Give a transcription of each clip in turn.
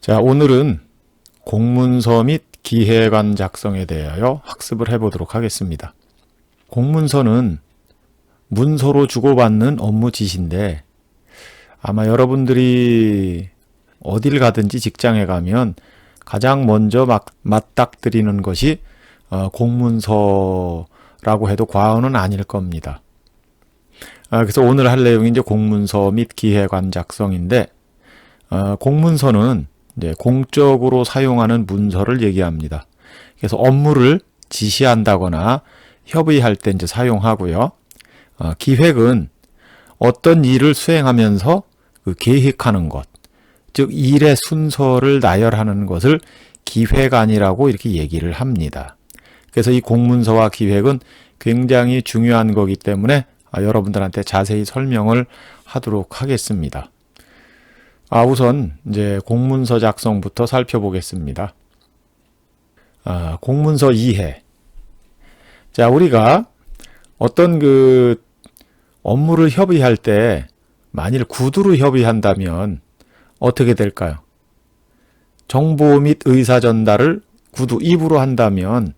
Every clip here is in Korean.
자, 오늘은 공문서 및 기획안 작성에 대하여 학습을 해보도록 하겠습니다. 공문서는 문서로 주고받는 업무 지시인데 아마 여러분들이 어딜 가든지 직장에 가면 가장 먼저 맞닥뜨리는 것이 공문서라고 해도 과언은 아닐 겁니다. 그래서 오늘 할 내용이 이제 공문서 및 기획안 작성인데 공문서는 이제 공적으로 사용하는 문서를 얘기합니다. 그래서 업무를 지시한다거나 협의할 때 이제 사용하고요. 기획은 어떤 일을 수행하면서 그 계획하는 것, 즉 일의 순서를 나열하는 것을 기획안이라고 이렇게 얘기를 합니다. 그래서 이 공문서와 기획은 굉장히 중요한 거기 때문에 여러분들한테 자세히 설명을 하도록 하겠습니다. 우선 이제 공문서 작성부터 살펴보겠습니다. 공문서 이해. 자, 우리가 어떤 그 업무를 협의할 때 만일 구두로 협의한다면 어떻게 될까요? 정보 및 의사 전달을 구두 입으로 한다면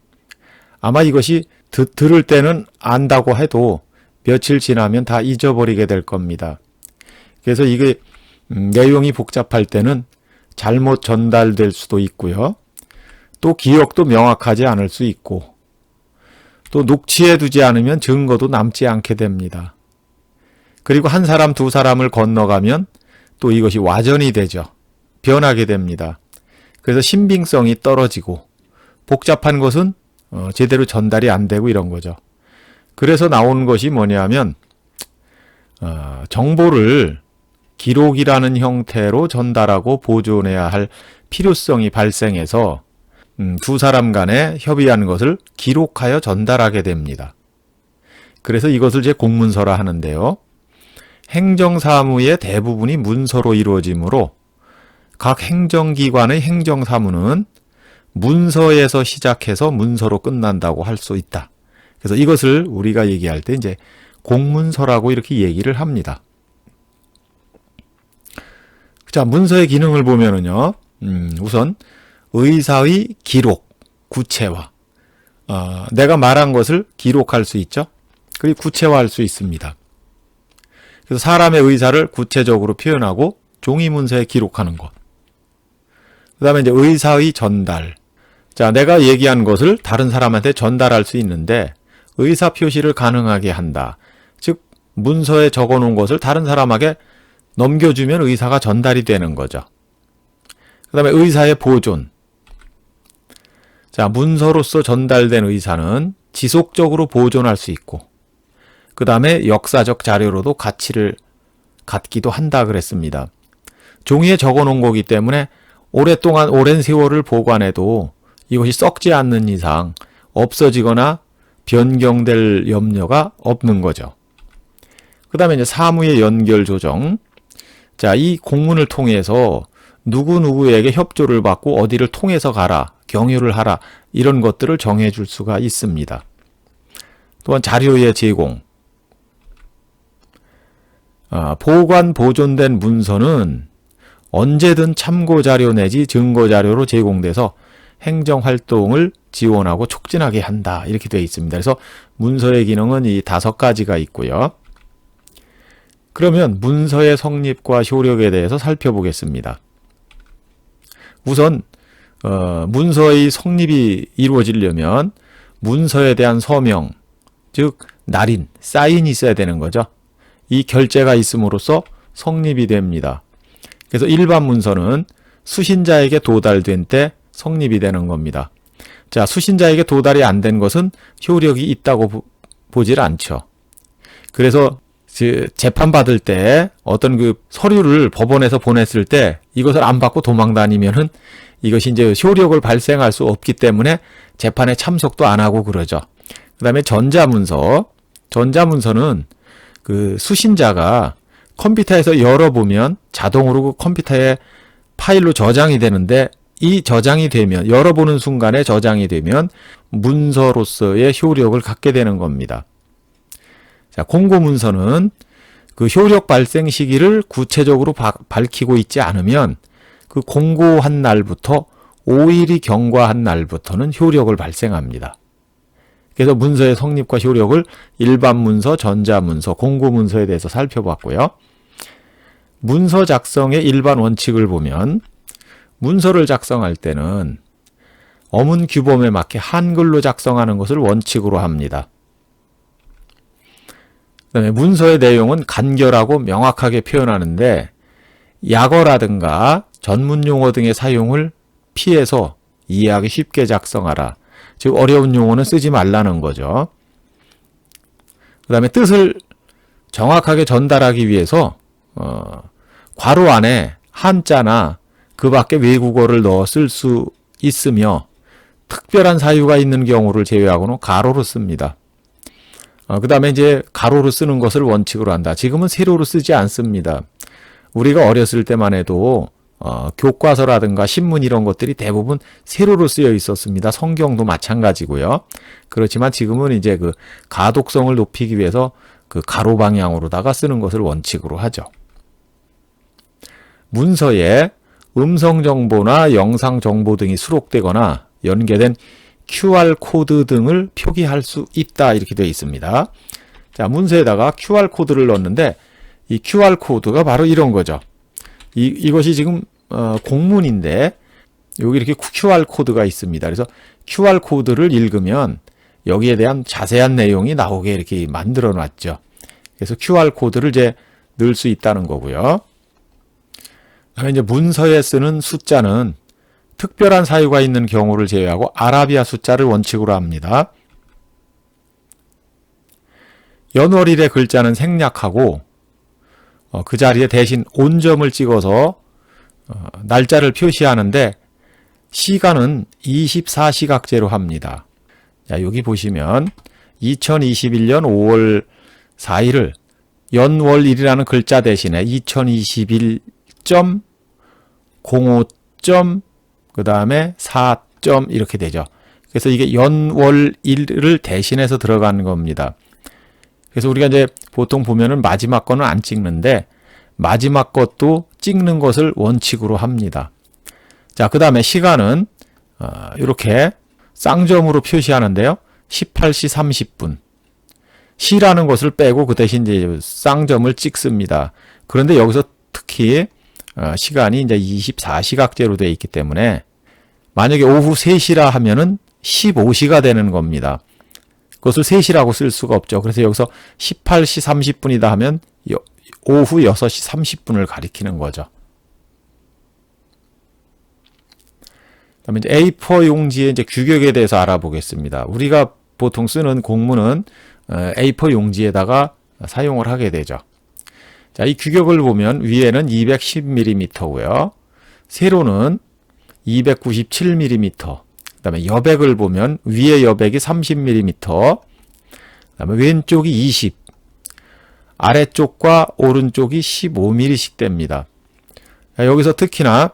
아마 이것이 들을 때는 안다고 해도 며칠 지나면 다 잊어버리게 될 겁니다. 그래서 이게 내용이 복잡할 때는 잘못 전달될 수도 있고요. 또 기억도 명확하지 않을 수 있고 또 녹취해 두지 않으면 증거도 남지 않게 됩니다. 그리고 한 사람 두 사람을 건너가면 또 이것이 와전이 되죠. 변하게 됩니다. 그래서 신빙성이 떨어지고 복잡한 것은 제대로 전달이 안 되고 이런 거죠. 그래서 나오는 것이 뭐냐면 정보를 기록이라는 형태로 전달하고 보존해야 할 필요성이 발생해서 두 사람 간에 협의한 것을 기록하여 전달하게 됩니다. 그래서 이것을 이제 공문서라 하는데요. 행정사무의 대부분이 문서로 이루어지므로 각 행정기관의 행정사무는 문서에서 시작해서 문서로 끝난다고 할 수 있다. 그래서 이것을 우리가 얘기할 때 이제 공문서라고 이렇게 얘기를 합니다. 자, 문서의 기능을 보면은요, 우선 의사의 기록, 구체화. 내가 말한 것을 기록할 수 있죠. 그리고 구체화할 수 있습니다. 그래서 사람의 의사를 구체적으로 표현하고 종이 문서에 기록하는 것. 그 다음에 이제 의사의 전달. 자, 내가 얘기한 것을 다른 사람한테 전달할 수 있는데 의사 표시를 가능하게 한다. 즉, 문서에 적어 놓은 것을 다른 사람에게 넘겨주면 의사가 전달이 되는 거죠. 그 다음에 의사의 보존. 자, 문서로서 전달된 의사는 지속적으로 보존할 수 있고 그 다음에 역사적 자료로도 가치를 갖기도 한다 그랬습니다. 종이에 적어 놓은 거기 때문에 오랫동안 오랜 세월을 보관해도 이것이 썩지 않는 이상 없어지거나 변경될 염려가 없는 거죠. 그 다음에 이제 사무의 연결 조정. 자, 이 공문을 통해서 누구누구에게 협조를 받고 어디를 통해서 가라, 경유를 하라 이런 것들을 정해줄 수가 있습니다. 또한 자료의 제공. 보관 보존된 문서는 언제든 참고자료 내지 증거자료로 제공돼서 행정활동을 지원하고 촉진하게 한다 이렇게 되어 있습니다. 그래서 문서의 기능은 이 5가지가 있고요. 그러면 문서의 성립과 효력에 대해서 살펴보겠습니다. 우선 문서의 성립이 이루어지려면 문서에 대한 서명, 즉 날인, 사인이 있어야 되는 거죠. 이 결재가 있음으로써 성립이 됩니다. 그래서 일반 문서는 수신자에게 도달된 때 성립이 되는 겁니다. 자, 수신자에게 도달이 안 된 것은 효력이 있다고 보질 않죠. 그래서 재판받을 때 어떤 그 서류를 법원에서 보냈을 때 이것을 안 받고 도망 다니면은 이것이 이제 효력을 발생할 수 없기 때문에 재판에 참석도 안 하고 그러죠. 그 다음에 전자문서는 그 수신자가 컴퓨터에서 열어보면 자동으로 그 컴퓨터에 파일로 저장이 되는데 이 저장이 되면 열어보는 순간에 저장이 되면 문서로서의 효력을 갖게 되는 겁니다. 자, 공고문서는 그 효력 발생 시기를 구체적으로 밝히고 있지 않으면 그 공고한 날부터 5일이 경과한 날부터는 효력을 발생합니다. 그래서 문서의 성립과 효력을 일반 문서, 전자문서, 공고문서에 대해서 살펴봤고요. 문서 작성의 일반 원칙을 보면 문서를 작성할 때는 어문 규범에 맞게 한글로 작성하는 것을 원칙으로 합니다. 그다음에 문서의 내용은 간결하고 명확하게 표현하는데 약어라든가 전문 용어 등의 사용을 피해서 이해하기 쉽게 작성하라. 즉 어려운 용어는 쓰지 말라는 거죠. 그 다음에 뜻을 정확하게 전달하기 위해서 괄호 안에 한자나 그 밖에 외국어를 넣어 쓸 수 있으며 특별한 사유가 있는 경우를 제외하고는 가로로 씁니다. 그 다음에 이제 가로로 쓰는 것을 원칙으로 한다. 지금은 세로로 쓰지 않습니다. 우리가 어렸을 때만 해도 교과서라든가 신문 이런 것들이 대부분 세로로 쓰여 있었습니다. 성경도 마찬가지고요. 그렇지만 지금은 이제 그 가독성을 높이기 위해서 그 가로 방향으로다가 쓰는 것을 원칙으로 하죠. 문서에 음성 정보나 영상 정보 등이 수록되거나 연계된 QR코드 등을 표기할 수 있다. 이렇게 되어 있습니다. 자, 문서에다가 QR코드를 넣었는데 이 QR코드가 바로 이런 거죠. 이것이 지금 공문인데 여기 이렇게 QR코드가 있습니다. 그래서 QR코드를 읽으면 여기에 대한 자세한 내용이 나오게 이렇게 만들어 놨죠. 그래서 QR코드를 이제 넣을 수 있다는 거고요. 이제 문서에 쓰는 숫자는 특별한 사유가 있는 경우를 제외하고 아라비아 숫자를 원칙으로 합니다. 연월일의 글자는 생략하고 그 자리에 대신 온점을 찍어서 날짜를 표시하는데 시간은 24시각제로 합니다. 자, 여기 보시면 2021년 5월 4일을 연월일이라는 글자 대신에 2021.05. 그 다음에 4점 이렇게 되죠. 그래서 이게 연월일을 대신해서 들어가는 겁니다. 그래서 우리가 이제 보통 보면은 마지막 거는 안 찍는데 마지막 것도 찍는 것을 원칙으로 합니다. 자, 그 다음에 시간은 이렇게 쌍점으로 표시하는데요. 18시 30분. 시라는 것을 빼고 그 대신 이제 쌍점을 찍습니다. 그런데 여기서 특히 시간이 이제 24시각제로 되어 있기 때문에 만약에 오후 3시라 하면은 15시가 되는 겁니다. 그것을 3시라고 쓸 수가 없죠. 그래서 여기서 18시 30분이다 하면 오후 6시 30분을 가리키는 거죠. 그다음에 이제 A4 용지의 이제 규격에 대해서 알아보겠습니다. 우리가 보통 쓰는 공문은 A4 용지에다가 사용을 하게 되죠. 자, 이 규격을 보면 위에는 210mm고요. 세로는 297mm. 그다음에 여백을 보면 위에 여백이 30mm. 그다음에 왼쪽이 20. 아래쪽과 오른쪽이 15mm씩 됩니다. 자, 여기서 특히나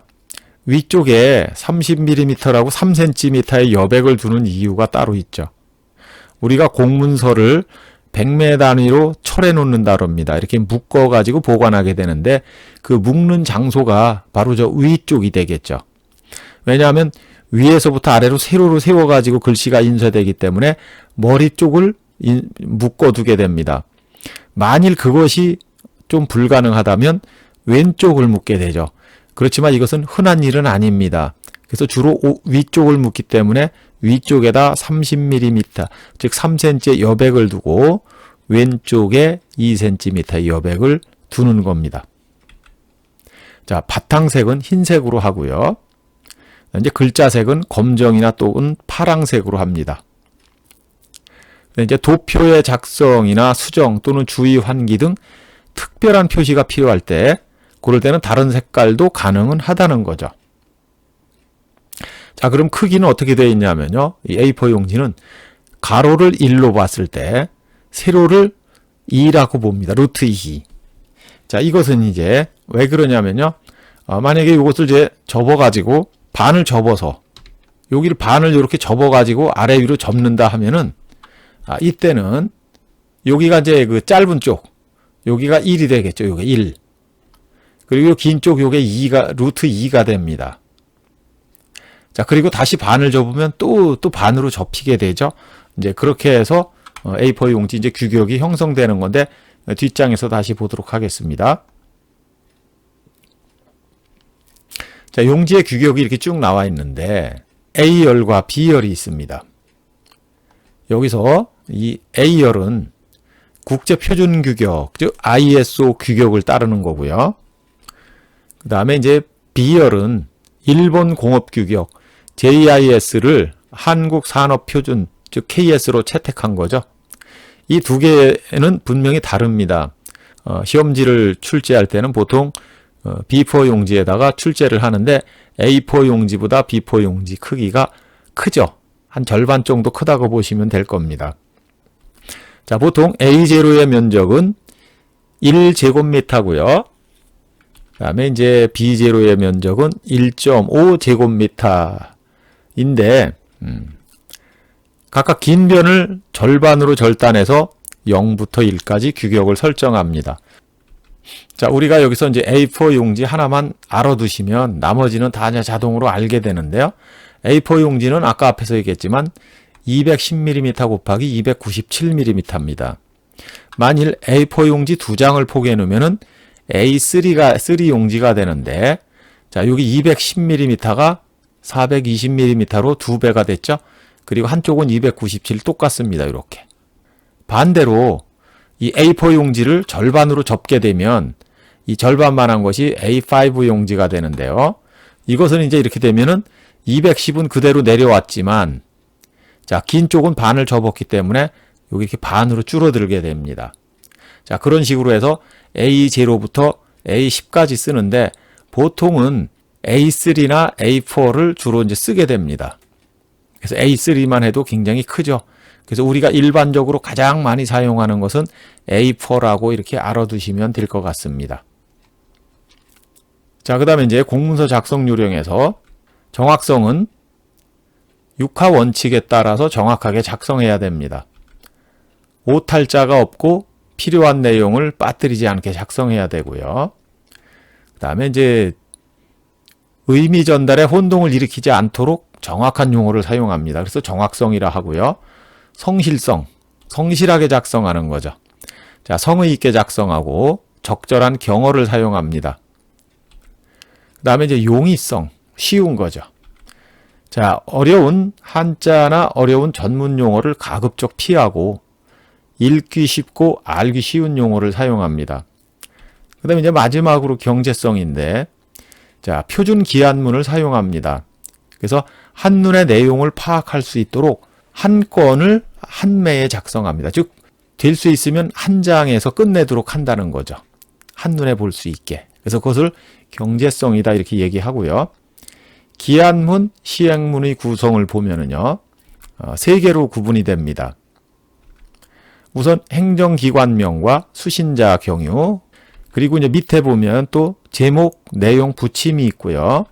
위쪽에 30mm라고 3cm의 여백을 두는 이유가 따로 있죠. 우리가 공문서를 100매 단위로 철해 놓는다 그럽니다. 이렇게 묶어가지고 보관하게 되는데 그 묶는 장소가 바로 저 위쪽이 되겠죠. 왜냐하면 위에서부터 아래로 세로로 세워가지고 글씨가 인쇄되기 때문에 머리 쪽을 묶어두게 됩니다. 만일 그것이 좀 불가능하다면 왼쪽을 묶게 되죠. 그렇지만 이것은 흔한 일은 아닙니다. 그래서 주로 위쪽을 묶기 때문에 위쪽에다 30mm, 즉 3cm의 여백을 두고 왼쪽에 2cm의 여백을 두는 겁니다. 자, 바탕색은 흰색으로 하고요. 이제 글자색은 검정이나 또는 파랑색으로 합니다. 이제 도표의 작성이나 수정 또는 주의 환기 등 특별한 표시가 필요할 때 그럴 때는 다른 색깔도 가능은 하다는 거죠. 자, 그럼 크기는 어떻게 되어 있냐면요. 이 A4 용지는 가로를 1로 봤을 때 세로를 2라고 봅니다. 루트 2. 자, 이것은 이제 왜 그러냐면요. 만약에 이것을 이제 접어가지고 반을 접어서 여기를 반을 이렇게 접어가지고 아래 위로 접는다 하면은 이때는 여기가 이제 그 짧은 쪽 여기가 1이 되겠죠. 여기 1. 그리고 긴 쪽 요게 2가, 루트 2가 됩니다. 자, 그리고 다시 반을 접으면 또 반으로 접히게 되죠. 이제 그렇게 해서 A4 용지 이제 규격이 형성되는 건데, 뒷장에서 다시 보도록 하겠습니다. 자, 용지의 규격이 이렇게 쭉 나와 있는데, A열과 B열이 있습니다. 여기서 이 A열은 국제표준규격, 즉 ISO 규격을 따르는 거고요. 그 다음에 이제 B열은 일본 공업규격, JIS를 한국산업표준, 즉 KS로 채택한 거죠. 이 두 개는 분명히 다릅니다. 시험지를 출제할 때는 보통 B4 용지에다가 출제를 하는데 A4 용지보다 B4 용지 크기가 크죠. 한 절반 정도 크다고 보시면 될 겁니다. 자, 보통 A0의 면적은 1제곱미터고요. 그 다음에 이제 B0의 면적은 1.5제곱미터인데, 각각 긴 변을 절반으로 절단해서 0부터 1까지 규격을 설정합니다. 자, 우리가 여기서 이제 A4 용지 하나만 알아두시면 나머지는 다 자동으로 알게 되는데요. A4 용지는 아까 앞에서 얘기했지만 210mm 곱하기 297mm입니다. 만일 A4 용지 2장을 포개해 놓으면은 A3가 3 용지가 되는데, 자, 여기 210mm가 420mm로 2배가 됐죠. 그리고 한쪽은 297 똑같습니다. 이렇게. 반대로 이 A4 용지를 절반으로 접게 되면 이 절반만한 것이 A5 용지가 되는데요. 이것은 이제 이렇게 되면은 210은 그대로 내려왔지만, 자, 긴 쪽은 반을 접었기 때문에 여기 이렇게 반으로 줄어들게 됩니다. 자, 그런 식으로 해서 A0부터 A10까지 쓰는데, 보통은 A3나 A4를 주로 이제 쓰게 됩니다. 그래서 A3만 해도 굉장히 크죠. 그래서 우리가 일반적으로 가장 많이 사용하는 것은 A4라고 이렇게 알아두시면 될 것 같습니다. 자, 그 다음에 이제 공문서 작성 요령에서 정확성은 육하 원칙에 따라서 정확하게 작성해야 됩니다. 오탈자가 없고 필요한 내용을 빠뜨리지 않게 작성해야 되고요. 그 다음에 이제 의미 전달에 혼동을 일으키지 않도록 정확한 용어를 사용합니다. 그래서 정확성이라 하고요. 성실성, 성실하게 작성하는 거죠. 자, 성의 있게 작성하고 적절한 경어를 사용합니다. 그 다음에 이제 용이성, 쉬운 거죠. 자, 어려운 한자나 어려운 전문 용어를 가급적 피하고 읽기 쉽고 알기 쉬운 용어를 사용합니다. 그 다음에 이제 마지막으로 경제성인데, 자, 표준 기한문을 사용합니다. 그래서 한눈에 내용을 파악할 수 있도록 한 건을 한 매에 작성합니다. 즉, 될 수 있으면 한 장에서 끝내도록 한다는 거죠. 한눈에 볼 수 있게. 그래서 그것을 경제성이다 이렇게 얘기하고요. 기한문, 시행문의 구성을 보면은요, 세 개로 구분이 됩니다. 우선 행정기관명과 수신자 경유, 그리고 이제 밑에 보면 또 제목, 내용 붙임이 있고요.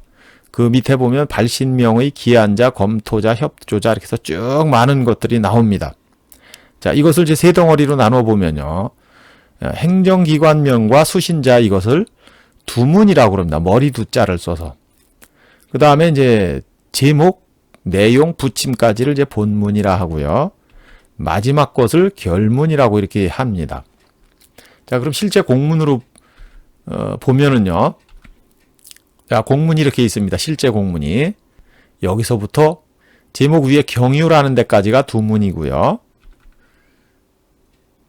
그 밑에 보면 발신명의 기한자, 검토자, 협조자 이렇게 해서 쭉 많은 것들이 나옵니다. 자, 이것을 이제 세 덩어리로 나눠 보면요. 행정기관명과 수신자 이것을 두문이라고 그럽니다. 머리 두 자를 써서. 그 다음에 이제 제목, 내용, 붙임까지를 이제 본문이라 하고요. 마지막 것을 결문이라고 이렇게 합니다. 자, 그럼 실제 공문으로 보면은요. 자, 공문이 이렇게 있습니다. 실제 공문이. 여기서부터 제목 위에 경유라는 데까지가 두문이고요.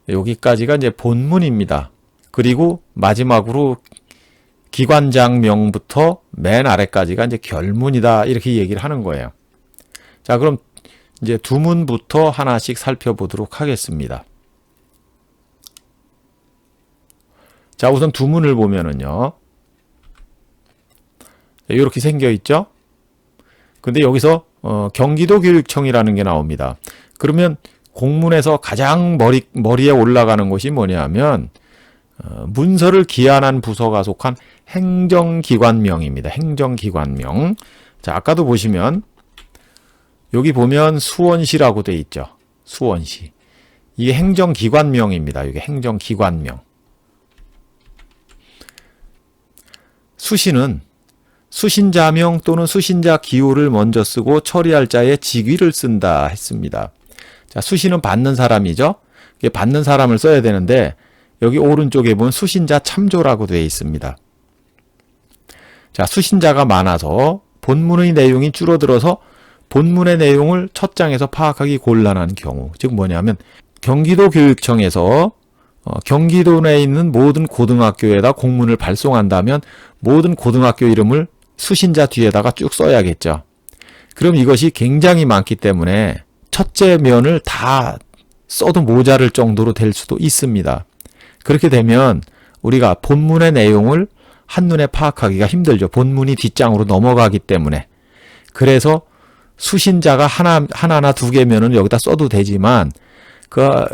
여기까지가 이제 본문입니다. 그리고 마지막으로 기관장명부터 맨 아래까지가 이제 결문이다 이렇게 얘기를 하는 거예요. 자, 그럼 이제 두문부터 하나씩 살펴보도록 하겠습니다. 자, 우선 두문을 보면은요. 이렇게 생겨 있죠? 근데 여기서 경기도교육청이라는 게 나옵니다. 그러면 공문에서 가장 머리에 올라가는 것이 뭐냐면 문서를 기한한 부서가 속한 행정기관명입니다. 행정기관명. 자, 아까도 보시면 여기 보면 수원시라고 돼 있죠. 수원시. 이게 행정기관명입니다. 이게 행정기관명. 수신은 수신자명 또는 수신자 기호를 먼저 쓰고 처리할 자의 직위를 쓴다 했습니다. 자, 수신은 받는 사람이죠. 받는 사람을 써야 되는데 여기 오른쪽에 보면 수신자 참조라고 되어 있습니다. 자, 수신자가 많아서 본문의 내용이 줄어들어서 본문의 내용을 첫 장에서 파악하기 곤란한 경우, 즉 뭐냐면 경기도 교육청에서 경기도 내에 있는 모든 고등학교에다 공문을 발송한다면 모든 고등학교 이름을 수신자 뒤에다가 쭉 써야겠죠. 그럼 이것이 굉장히 많기 때문에 첫째 면을 다 써도 모자랄 정도로 될 수도 있습니다. 그렇게 되면 우리가 본문의 내용을 한눈에 파악하기가 힘들죠. 본문이 뒷장으로 넘어가기 때문에. 그래서 수신자가 하나나 두 개면은 여기다 써도 되지만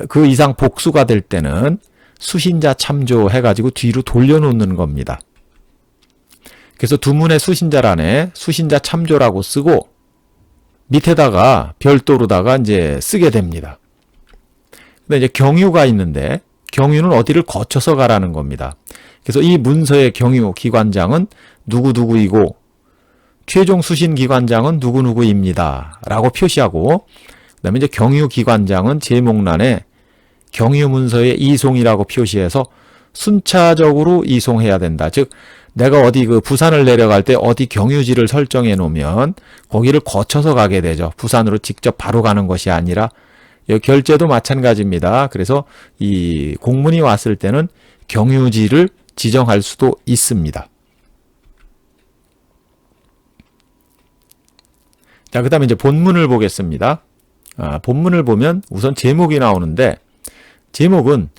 그 이상 복수가 될 때는 수신자 참조 해가지고 뒤로 돌려놓는 겁니다. 그래서 두문의 수신자란에 수신자 참조라고 쓰고 밑에다가 별도로다가 이제 쓰게 됩니다. 근데 이제 경유가 있는데 경유는 어디를 거쳐서 가라는 겁니다. 그래서 이 문서의 경유 기관장은 누구누구이고 최종 수신 기관장은 누구누구입니다. 라고 표시하고 그다음에 이제 경유 기관장은 제목란에 경유 문서의 이송이라고 표시해서 순차적으로 이송해야 된다. 즉 내가 어디 부산을 내려갈 때 어디 경유지를 설정해 놓으면 거기를 거쳐서 가게 되죠. 부산으로 직접 바로 가는 것이 아니라 결제도 마찬가지입니다. 그래서 이 공문이 왔을 때는 경유지를 지정할 수도 있습니다. 자, 그 다음에 이제 본문을 보겠습니다. 본문을 보면 우선 제목이 나오는데 제목은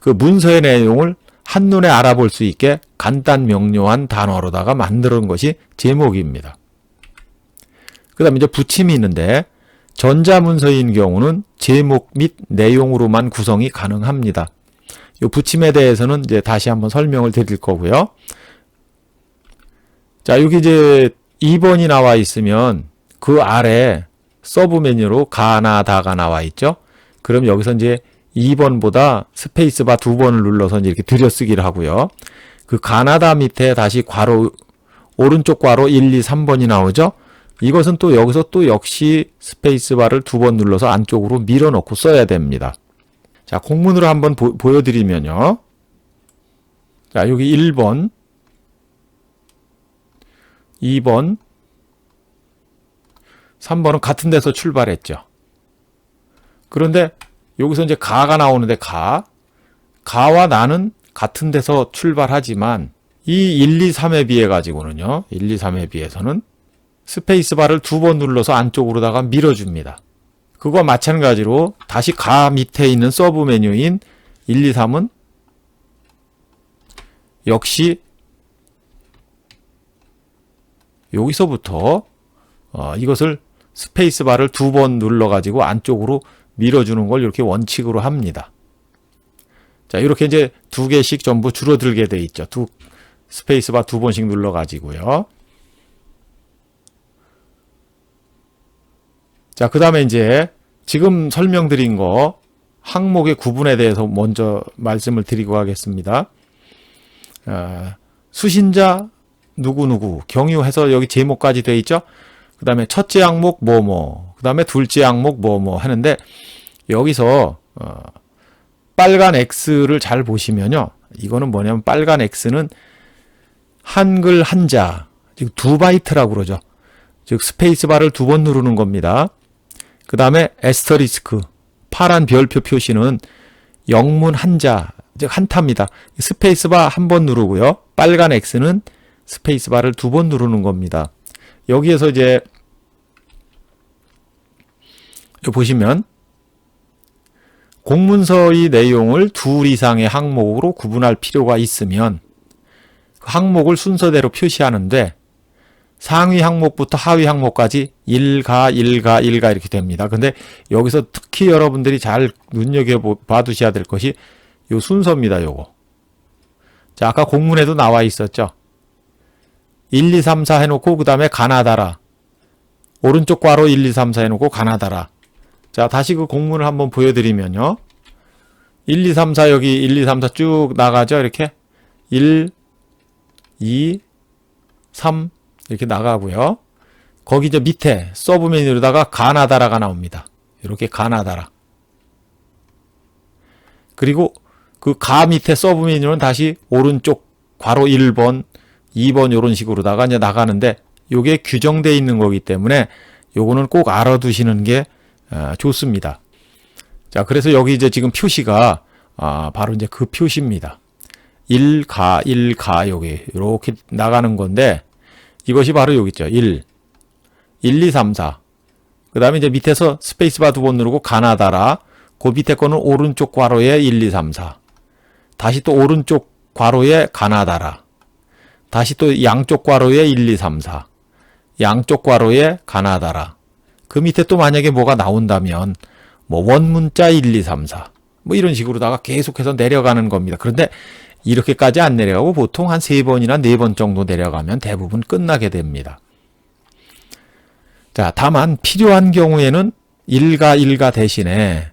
그 문서의 내용을 한눈에 알아볼 수 있게 간단 명료한 단어로다가 만드는 것이 제목입니다. 그 다음에 이제 부침이 있는데 전자문서인 경우는 제목 및 내용으로만 구성이 가능합니다. 이 부침에 대해서는 이제 다시 한번 설명을 드릴 거고요. 자, 여기 이제 2번이 나와 있으면 그 아래 서브 메뉴로 가나다가 나와 있죠. 그럼 여기서 이제 2번보다 스페이스바 2번을 눌러서 이제 이렇게 들여쓰기를 하고요. 그 가나다 밑에 다시 괄호, 오른쪽 괄호 1, 2, 3번이 나오죠. 이것은 또 여기서 또 역시 스페이스바를 2번 눌러서 안쪽으로 밀어넣고 써야 됩니다. 자, 공문으로 한번 보여드리면요. 자, 여기 1번, 2번, 3번은 같은 데서 출발했죠. 그런데 여기서 이제 가가 나오는데 가와 나는 같은 데서 출발하지만 이 1, 2, 3에 비해 가지고는요. 1, 2, 3에 비해서는 스페이스바를 2번 눌러서 안쪽으로다가 밀어줍니다. 그거와 마찬가지로 다시 가 밑에 있는 서브 메뉴인 1, 2, 3은 역시 여기서부터 이것을 스페이스바를 2번 눌러가지고 안쪽으로 밀어주는 걸 이렇게 원칙으로 합니다. 자, 이렇게 이제 2개씩 전부 줄어들게 돼 있죠. 스페이스바 2번씩 눌러가지고요. 자, 그 다음에 이제 지금 설명드린 거 항목의 구분에 대해서 먼저 말씀을 드리고 하겠습니다. 수신자 누구누구 경유해서 여기 제목까지 돼 있죠. 그 다음에 첫째 항목 뭐뭐, 그 다음에 둘째 항목 뭐뭐 하는데 여기서 빨간 X를 잘 보시면요. 이거는 뭐냐면 빨간 X는 한글 한자, 즉 2바이트라고 그러죠. 즉 스페이스바를 2번 누르는 겁니다. 그 다음에 에스터리스크, 파란 별표 표시는 영문 한자, 즉 한타입니다. 스페이스바 한 번 누르고요. 빨간 X는 스페이스바를 2번 누르는 겁니다. 여기에서 이제 보시면 공문서의 내용을 2 이상의 항목으로 구분할 필요가 있으면 그 항목을 순서대로 표시하는데 상위 항목부터 하위 항목까지 1가 이렇게 됩니다. 근데 여기서 특히 여러분들이 잘 눈여겨봐 두셔야 될 것이 요 순서입니다. 요거. 자, 아까 공문에도 나와 있었죠. 1, 2, 3, 4 해놓고 그 다음에 가나다라. 오른쪽 괄호 1, 2, 3, 4 해놓고 가나다라. 자, 다시 그 공문을 한번 보여드리면요. 1, 2, 3, 4 여기 1, 2, 3, 4 쭉 나가죠. 이렇게 1, 2, 3 이렇게 나가고요. 거기 이제 밑에 서브 메뉴로다가 가나다라가 나옵니다. 이렇게 가나다라. 그리고 그 가 밑에 서브 메뉴는 다시 오른쪽 괄호 1번, 2번 이런 식으로다가 이제 나가는데 요게 규정되어 있는 거기 때문에 요거는 꼭 알아두시는 게 좋습니다. 자, 그래서 여기 이제 지금 표시가 바로 이제 그 표시입니다. 1가 여기 이렇게 나가는 건데 이것이 바로 여기 있죠. 1, 2, 3, 4. 그 다음에 이제 밑에서 스페이스바 두 번 누르고 가나다라. 그 밑에 거는 오른쪽 괄호에 1, 2, 3, 4. 다시 또 오른쪽 괄호에 가나다라. 다시 또 양쪽 괄호에 1, 2, 3, 4. 양쪽 괄호에 가나다라. 그 밑에 또 만약에 뭐가 나온다면 뭐 원문자 1, 2, 3, 4. 뭐 이런 식으로다가 계속해서 내려가는 겁니다. 그런데 이렇게까지 안 내려가고 보통 한 3번이나 4번 정도 내려가면 대부분 끝나게 됩니다. 자, 다만 필요한 경우에는 일가 대신에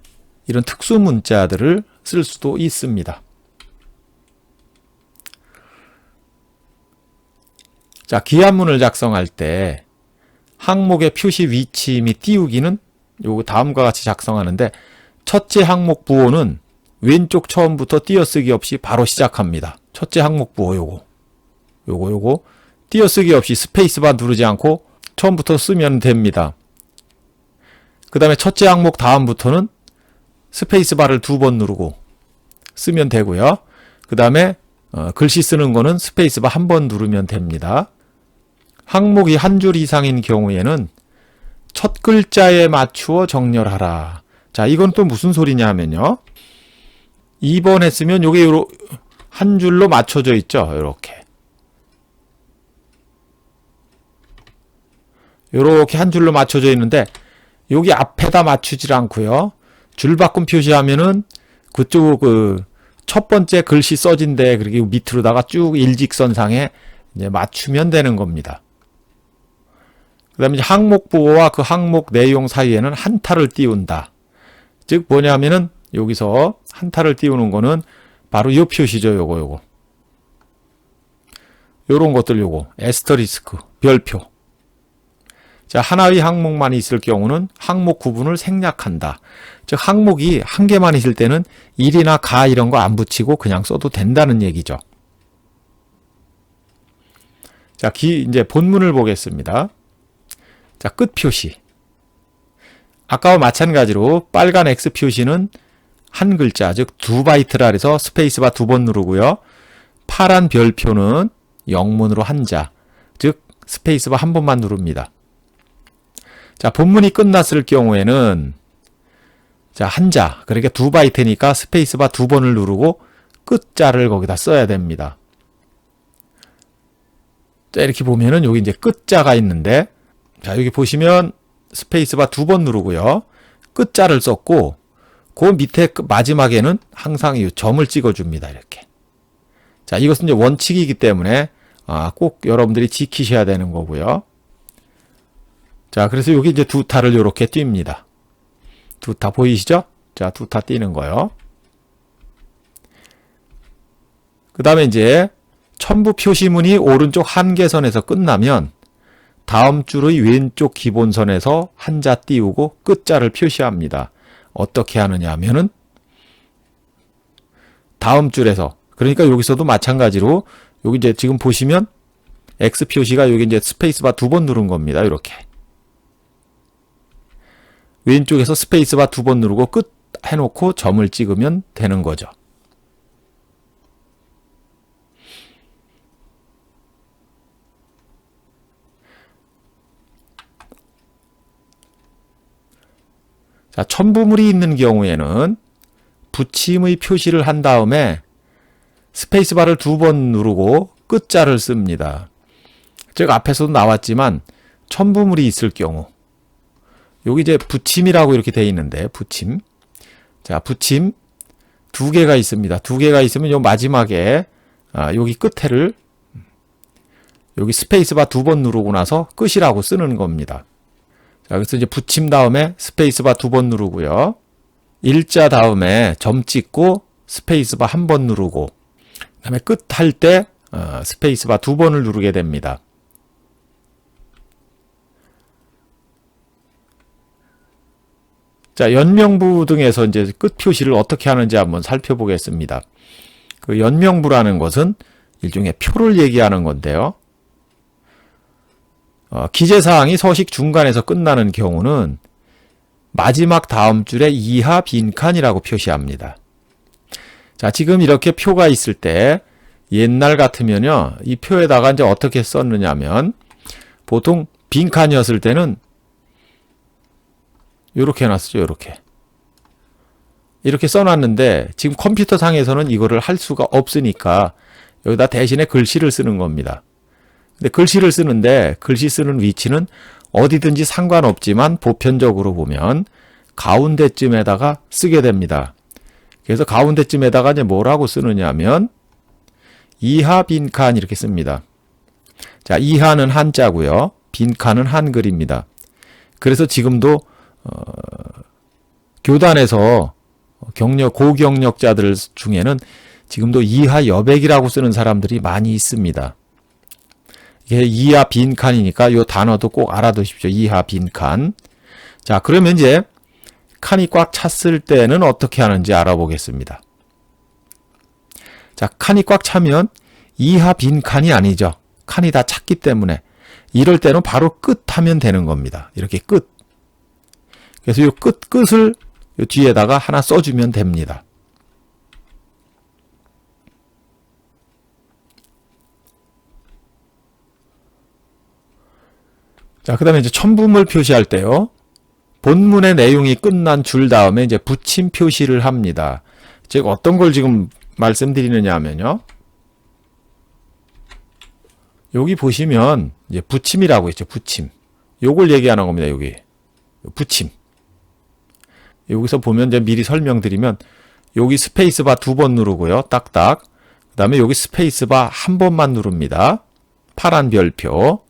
이런 특수 문자들을 쓸 수도 있습니다. 자, 기한문을 작성할 때 항목의 표시 위치 및 띄우기는 요거 다음과 같이 작성하는데 첫째 항목 부호는 왼쪽 처음부터 띄어쓰기 없이 바로 시작합니다. 첫째 항목 부호 요거 띄어쓰기 없이 스페이스바 누르지 않고 처음부터 쓰면 됩니다. 그 다음에 첫째 항목 다음부터는 스페이스바를 2번 누르고 쓰면 되고요. 그 다음에 글씨 쓰는 거는 스페이스바 1번 누르면 됩니다. 항목이 한 줄 이상인 경우에는 첫 글자에 맞추어 정렬하라. 자, 이건 또 무슨 소리냐 하면요. 2번 했으면 요게 한 줄로 맞춰져 있죠. 요렇게 한 줄로 맞춰져 있는데 여기 앞에다 맞추질 않고요. 줄바꿈 표시하면은 그쪽 첫 번째 글씨 써진 데 그렇게 밑으로다가 쭉 일직선상에 이제 맞추면 되는 겁니다. 그 다음에 항목 부호와 그 항목 내용 사이에는 한타를 띄운다. 즉 뭐냐면은 여기서 한타를 띄우는 거는 바로 요 표시죠. 요거. 요런 것들 에스터리스크, 별표. 자, 하나의 항목만 있을 경우는 항목 구분을 생략한다. 즉 항목이 한 개만 있을 때는 일이나 가 이런 거 안 붙이고 그냥 써도 된다는 얘기죠. 자, 이제 본문을 보겠습니다. 자, 끝 표시. 아까와 마찬가지로 빨간 X 표시는 한 글자, 즉 2바이트라 해서 스페이스바 2번 누르고요. 파란 별표는 영문으로 한자, 즉 스페이스바 한 번만 누릅니다. 자, 본문이 끝났을 경우에는 자, 한자, 그러니까 2바이트니까 스페이스바 2번을 누르고 끝자를 거기다 써야 됩니다. 자, 이렇게 보면은 여기 이제 끝자가 있는데 자, 여기 보시면 스페이스바 2번 누르고요. 끝자를 썼고 그 밑에 마지막에는 항상 이 점을 찍어줍니다. 이렇게. 자, 이것은 이제 원칙이기 때문에 꼭 여러분들이 지키셔야 되는 거고요. 자, 그래서 여기 이제 두 타를 이렇게 띱니다. 두 타 보이시죠? 자, 두 타 띄는 거요. 그 다음에 이제 첨부 표시문이 오른쪽 한계선에서 끝나면 다음 줄의 왼쪽 기본선에서 한자 띄우고 끝자를 표시합니다. 어떻게 하느냐 하면은 다음 줄에서, 그러니까 여기서도 마찬가지로 여기 이제 지금 보시면 X 표시가 여기 이제 스페이스바 2번 누른 겁니다. 이렇게. 왼쪽에서 스페이스바 2번 누르고 끝 해놓고 점을 찍으면 되는 거죠. 자, 첨부물이 있는 경우에는 붙임의 표시를 한 다음에 스페이스바를 2번 누르고 끝자를 씁니다. 즉 앞에서도 나왔지만 첨부물이 있을 경우 여기 이제 붙임이라고 이렇게 되어 있는데 붙임. 자, 붙임 2개가 있습니다. 2개가 있으면 요 마지막에 여기 끝에를 여기 스페이스바 2번 누르고 나서 끝이라고 쓰는 겁니다. 자, 그래서 이제 붙임 다음에 스페이스바 2번 누르고요. 일자 다음에 점 찍고 스페이스바 1번 누르고 그다음에 끝 할 때 스페이스바 2번을 누르게 됩니다. 자, 연명부 등에서 이제 끝 표시를 어떻게 하는지 한번 살펴보겠습니다. 그 연명부라는 것은 일종의 표를 얘기하는 건데요. 기재사항이 서식 중간에서 끝나는 경우는 마지막 다음 줄에 이하 빈칸이라고 표시합니다. 자, 지금 이렇게 표가 있을 때 옛날 같으면요, 이 표에다가 이제 어떻게 썼느냐면 보통 빈칸이었을 때는 이렇게 해놨었죠. 이렇게 써놨는데 지금 컴퓨터 상에서는 이거를 할 수가 없으니까 여기다 대신에 글씨를 쓰는 겁니다. 근데 글씨를 쓰는데 글씨 쓰는 위치는 어디든지 상관없지만 보편적으로 보면 가운데쯤에다가 쓰게 됩니다. 그래서 가운데쯤에다가 이제 뭐라고 쓰느냐면 이하 빈칸 이렇게 씁니다. 자, 이하는 한자고요. 빈칸은 한글입니다. 그래서 지금도 교단에서 고경력자들 중에는 지금도 이하 여백이라고 쓰는 사람들이 많이 있습니다. 이게 이하 빈칸이니까 이 단어도 꼭 알아두십시오. 이하 빈칸. 자, 그러면 이제 칸이 꽉 찼을 때는 어떻게 하는지 알아보겠습니다. 자, 칸이 꽉 차면 이하 빈칸이 아니죠. 칸이 다 찼기 때문에 이럴 때는 바로 끝 하면 되는 겁니다. 이렇게 끝. 그래서 이 끝을 이 뒤에다가 하나 써주면 됩니다. 자, 그 다음에 이제 첨부물 표시할 때요. 본문의 내용이 끝난 줄 다음에 이제 붙임 표시를 합니다. 즉, 어떤 걸 지금 말씀드리느냐 하면요. 여기 보시면 이제 붙임이라고 있죠. 붙임. 요걸 얘기하는 겁니다. 여기. 붙임. 여기서 보면 이제 미리 설명드리면 여기 스페이스바 2번 누르고요. 딱딱. 그 다음에 여기 스페이스바 한 번만 누릅니다. 파란 별표.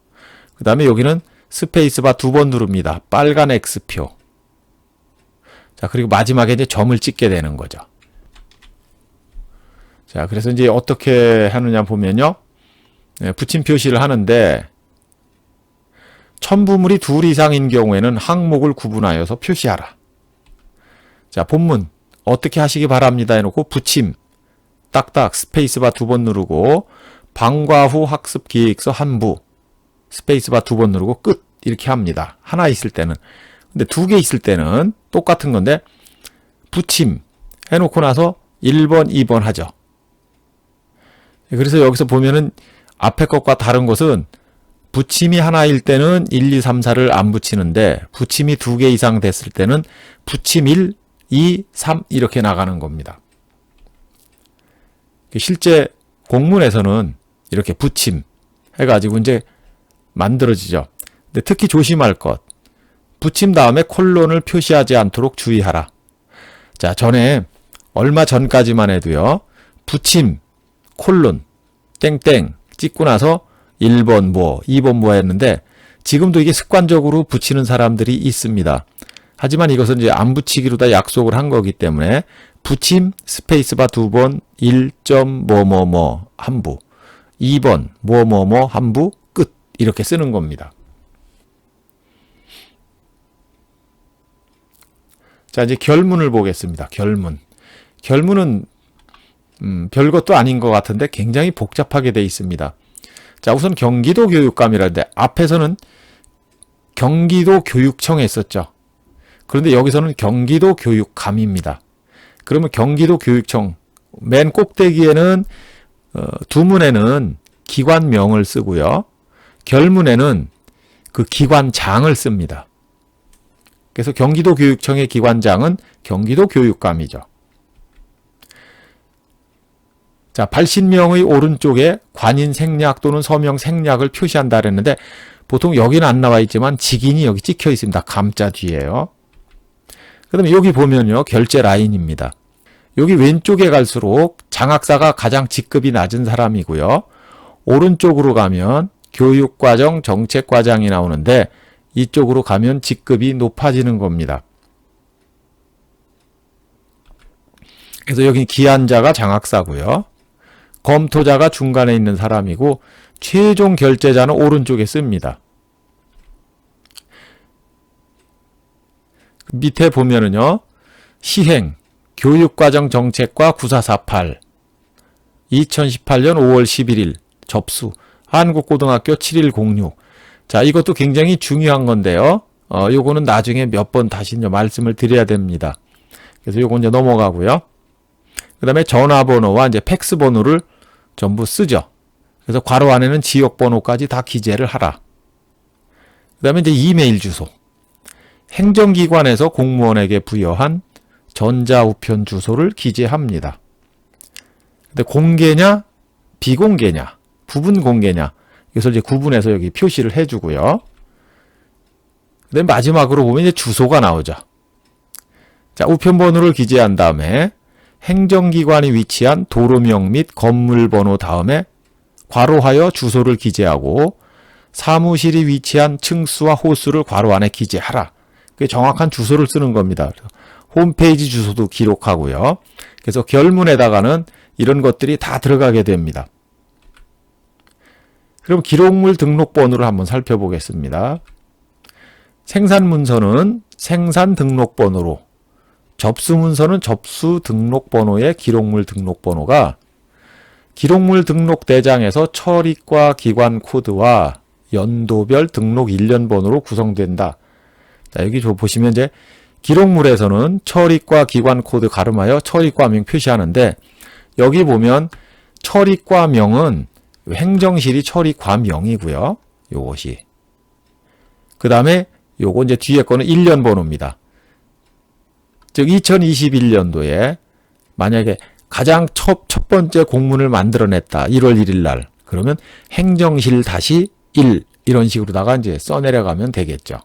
그 다음에 여기는 스페이스바 2번 누릅니다. 빨간 X표. 자, 그리고 마지막에 이제 점을 찍게 되는 거죠. 자, 그래서 이제 어떻게 하느냐 보면요. 붙임 표시를 하는데 첨부물이 둘 이상인 경우에는 항목을 구분하여서 표시하라. 자, 본문 어떻게 하시기 바랍니다 해놓고 붙임 딱딱 스페이스바 2번 누르고 방과 후 학습 기획서 한부 스페이스바 2번 누르고 끝 이렇게 합니다. 하나 있을 때는. 근데 2개 있을 때는 똑같은 건데 붙임 해놓고 나서 1번, 2번 하죠. 그래서 여기서 보면은 앞에 것과 다른 것은 붙임이 하나일 때는 1, 2, 3, 4를 안 붙이는데 붙임이 2개 이상 됐을 때는 붙임 1, 2, 3 이렇게 나가는 겁니다. 실제 공문에서는 이렇게 붙임 해가지고 이제 만들어지죠. 근데 특히 조심할 것. 붙임 다음에 콜론을 표시하지 않도록 주의하라. 자, 전에 얼마 전까지만 해도요. 붙임, 콜론, 땡땡 찍고 나서 1번 뭐, 2번 뭐 했는데 지금도 이게 습관적으로 붙이는 사람들이 있습니다. 하지만 이것은 이제 안 붙이기로 다 약속을 한 거기 때문에 붙임 스페이스바 2번 1점 뭐뭐뭐 한부 2번 뭐뭐뭐 한부 끝 이렇게 쓰는 겁니다. 자, 이제 결문을 보겠습니다. 결문은 별것도 아닌 것 같은데 굉장히 복잡하게 돼 있습니다. 자, 우선 경기도 교육감이라는데 앞에서는 경기도 교육청에 있었죠. 그런데 여기서는 경기도 교육감입니다. 그러면 경기도 교육청 맨 꼭대기에는 두문에는 기관명을 쓰고요. 결문에는 그 기관장을 씁니다. 그래서 경기도 교육청의 기관장은 경기도 교육감이죠. 자, 발신명의 오른쪽에 관인 생략 또는 서명 생략을 표시한다 그랬는데 보통 여기는 안 나와 있지만 직인이 여기 찍혀 있습니다. 감자 뒤에요. 그 다음에 여기 보면요. 결제 라인입니다. 여기 왼쪽에 갈수록 장학사가 가장 직급이 낮은 사람이고요. 오른쪽으로 가면 교육과정, 정책과장이 나오는데 이쪽으로 가면 직급이 높아지는 겁니다. 그래서 여기 기한자가 장학사고요. 검토자가 중간에 있는 사람이고 최종 결제자는 오른쪽에 씁니다. 밑에 보면은요, 시행, 교육과정정책과 9448, 2018년 5월 11일, 접수, 한국고등학교 7106. 자, 이것도 굉장히 중요한 건데요. 요거는 나중에 몇 번 다시 이제 말씀을 드려야 됩니다. 그래서 요거 이제 넘어가고요. 그 다음에 전화번호와 이제 팩스 번호를 전부 쓰죠. 그래서 괄호 안에는 지역 번호까지 다 기재를 하라. 그 다음에 이제 이메일 주소. 행정기관에서 공무원에게 부여한 전자우편 주소를 기재합니다. 근데 공개냐, 비공개냐, 부분 공개냐, 이것을 이제 구분해서 여기 표시를 해주고요. 그 다음에 마지막으로 보면 이제 주소가 나오죠. 자, 우편번호를 기재한 다음에 행정기관이 위치한 도로명 및 건물번호 다음에 괄호하여 주소를 기재하고 사무실이 위치한 층수와 호수를 괄호 안에 기재하라. 그게 정확한 주소를 쓰는 겁니다. 홈페이지 주소도 기록하고요. 그래서 결문에다가는 이런 것들이 다 들어가게 됩니다. 그럼 기록물 등록번호를 한번 살펴보겠습니다. 생산문서는 생산등록번호로, 접수문서는 접수등록번호의 기록물 등록번호가 기록물 등록 대장에서 처리과 기관 코드와 연도별 등록 일련번호로 구성된다. 자, 여기 보시면 이제 기록물에서는 처리과 기관 코드 가름하여 처리과명 표시하는데, 여기 보면 처리과명은 행정실이 처리과명이고요. 요것이. 그 다음에 요거 이제 뒤에 거는 일련 번호입니다. 즉 2021년도에 만약에 가장 첫 번째 공문을 만들어냈다. 1월 1일 날. 그러면 행정실 다시 1 이런 식으로다가 이제 써내려가면 되겠죠.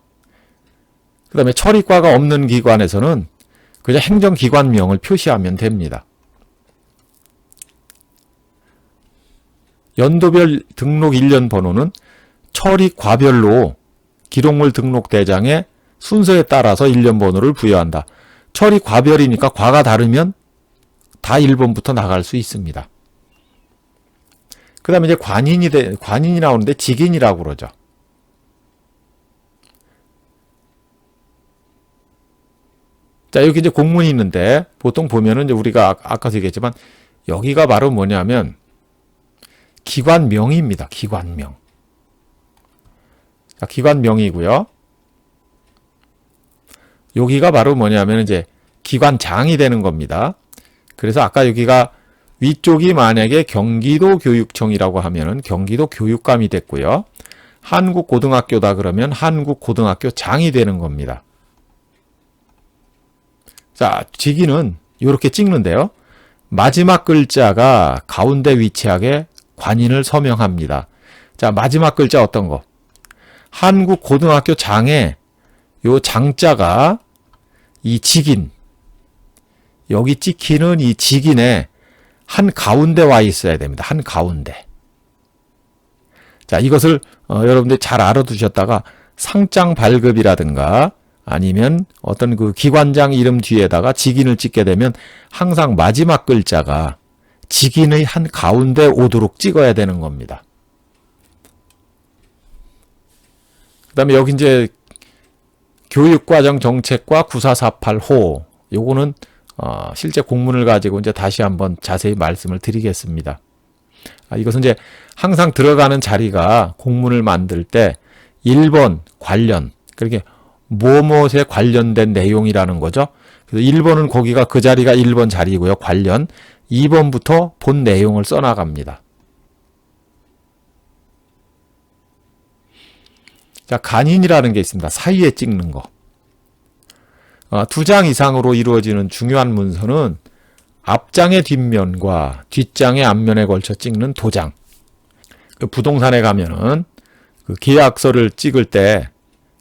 그 다음에 처리과가 없는 기관에서는 그냥 행정기관명을 표시하면 됩니다. 연도별 등록 일련 번호는 처리과별로 기록물 등록 대장의 순서에 따라서 일련 번호를 부여한다. 처리과별이니까 과가 다르면 다 1번부터 나갈 수 있습니다. 그 다음에 이제 관인이 나오는데 직인이라고 그러죠. 자, 여기 이제 공문이 있는데 보통 보면은 이제 우리가 아까도 얘기했지만 여기가 바로 뭐냐면 기관명입니다. 기관명. 자, 기관명이고요. 여기가 바로 뭐냐면 이제 기관장이 되는 겁니다. 그래서 아까 여기가 위쪽이 만약에 경기도교육청이라고 하면은 경기도교육감이 됐고요. 한국고등학교다 그러면 한국고등학교장이 되는 겁니다. 자, 직위는 이렇게 찍는데요. 마지막 글자가 가운데 위치하게 관인을 서명합니다. 자, 마지막 글자 어떤 거? 한국고등학교장에 요 장자가 이 직인, 여기 찍히는 이 직인의 한 가운데 와 있어야 됩니다. 한 가운데. 자, 이것을 여러분들이 잘 알아두셨다가 상장 발급이라든가 아니면 어떤 그 기관장 이름 뒤에다가 직인을 찍게 되면 항상 마지막 글자가 직인의 한 가운데 오도록 찍어야 되는 겁니다. 그 다음에 여기 이제 교육과정 정책과 9448호, 요거는 실제 공문을 가지고 이제 다시 한번 자세히 말씀을 드리겠습니다. 이것은 이제 항상 들어가는 자리가 공문을 만들 때 1번 관련, 그렇게 무엇에 관련된 내용이라는 거죠. 그래서 1번은 거기가 그 자리가 1번 자리고요. 관련. 2번부터 본 내용을 써나갑니다. 자, 간인이라는 게 있습니다. 사이에 찍는 거. 2장 이상으로 이루어지는 중요한 문서는 앞장의 뒷면과 뒷장의 앞면에 걸쳐 찍는 도장. 그 부동산에 가면은 그 계약서를 찍을 때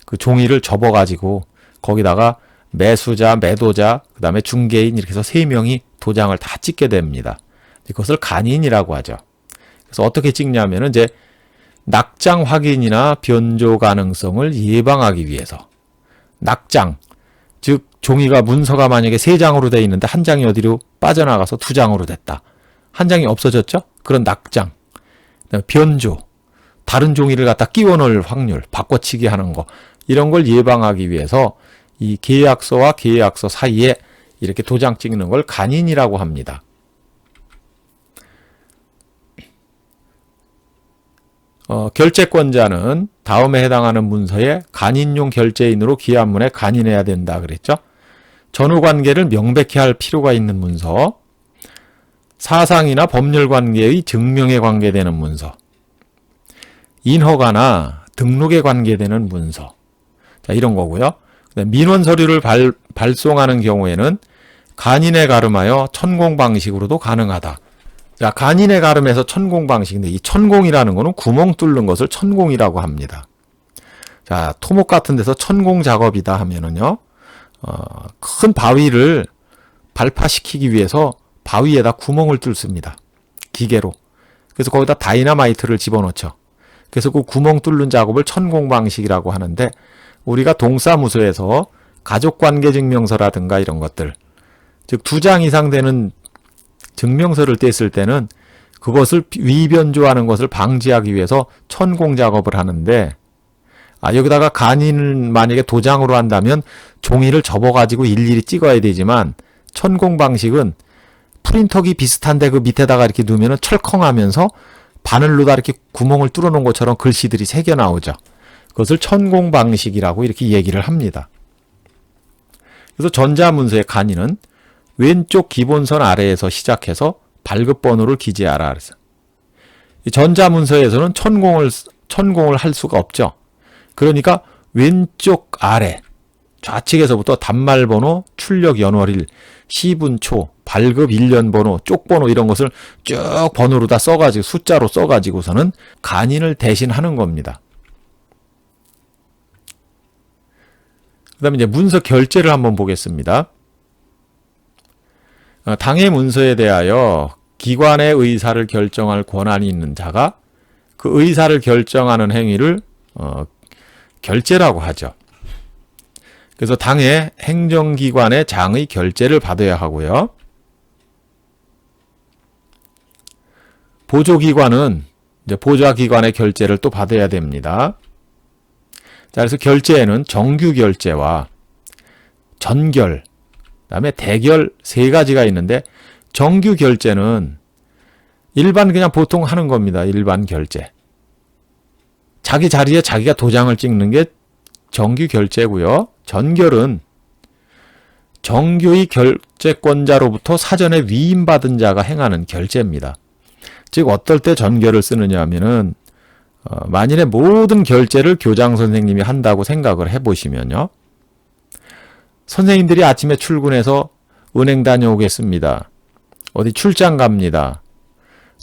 그 종이를 접어가지고 거기다가 매수자, 매도자, 그 다음에 중개인 이렇게 해서 3명이 도장을 다 찍게 됩니다. 그것을 간인이라고 하죠. 그래서 어떻게 찍냐면은 이제 낙장 확인이나 변조 가능성을 예방하기 위해서 낙장, 즉 종이가 문서가 만약에 3장으로 되어 있는데 한 장이 어디로 빠져나가서 2장으로 됐다. 한 장이 없어졌죠? 그런 낙장. 그다음에 변조, 다른 종이를 갖다 끼워 넣을 확률, 바꿔치기 하는 거, 이런 걸 예방하기 위해서 이 계약서와 계약서 사이에 이렇게 도장 찍는 걸 간인이라고 합니다. 결제권자는 다음에 해당하는 문서에 간인용 결제인으로 기한문에 간인해야 된다 그랬죠. 전후관계를 명백히 할 필요가 있는 문서, 사상이나 법률관계의 증명에 관계되는 문서, 인허가나 등록에 관계되는 문서, 자, 이런 거고요. 민원 서류를 발송하는 경우에는 간인에 가름하여 천공 방식으로도 가능하다. 자, 간인에 가름해서 천공 방식인데 이 천공이라는 거는 구멍 뚫는 것을 천공이라고 합니다. 자, 토목 같은 데서 천공 작업이다 하면은요, 큰 바위를 발파시키기 위해서 바위에다 구멍을 뚫습니다. 기계로. 그래서 거기다 다이너마이트를 집어넣죠. 그래서 그 구멍 뚫는 작업을 천공 방식이라고 하는데, 우리가 동사무소에서 가족관계증명서라든가 이런 것들, 즉 2장 이상 되는 증명서를 뗐을 때는 그것을 위변조하는 것을 방지하기 위해서 천공 작업을 하는데, 여기다가 간인을 만약에 도장으로 한다면 종이를 접어가지고 일일이 찍어야 되지만, 천공 방식은 프린터기 비슷한데 그 밑에다가 이렇게 놓으면 철컹하면서 바늘로다 이렇게 구멍을 뚫어 놓은 것처럼 글씨들이 새겨 나오죠. 그것을 천공 방식이라고 이렇게 얘기를 합니다. 그래서 전자문서의 간인은 왼쪽 기본선 아래에서 시작해서 발급번호를 기재하라 그래서. 전자문서에서는 천공을 할 수가 없죠. 그러니까 왼쪽 아래 좌측에서부터 단말번호, 출력 연월일, 시분초, 발급 일련 번호, 쪽번호 이런 것을 쭉 번호로 다 써가지고 숫자로 써가지고서는 간인을 대신하는 겁니다. 그 다음에 이제 문서 결제를 한번 보겠습니다. 당해 문서에 대하여 기관의 의사를 결정할 권한이 있는 자가 그 의사를 결정하는 행위를 결제라고 하죠. 그래서 당해 행정기관의 장의 결제를 받아야 하고요. 보조기관은 이제 보좌기관의 결제를 또 받아야 됩니다. 자, 그래서 결제에는 정규 결제와 전결, 그다음에 대결 3가지가 있는데, 정규 결제는 일반 그냥 보통 하는 겁니다. 일반 결제. 자기 자리에 자기가 도장을 찍는 게 정규 결제고요. 전결은 정규의 결제권자로부터 사전에 위임받은 자가 행하는 결제입니다. 즉 어떨 때 전결을 쓰느냐 하면은 만일에 모든 결제를 교장 선생님이 한다고 생각을 해보시면요. 선생님들이 아침에 출근해서 은행 다녀오겠습니다. 어디 출장 갑니다.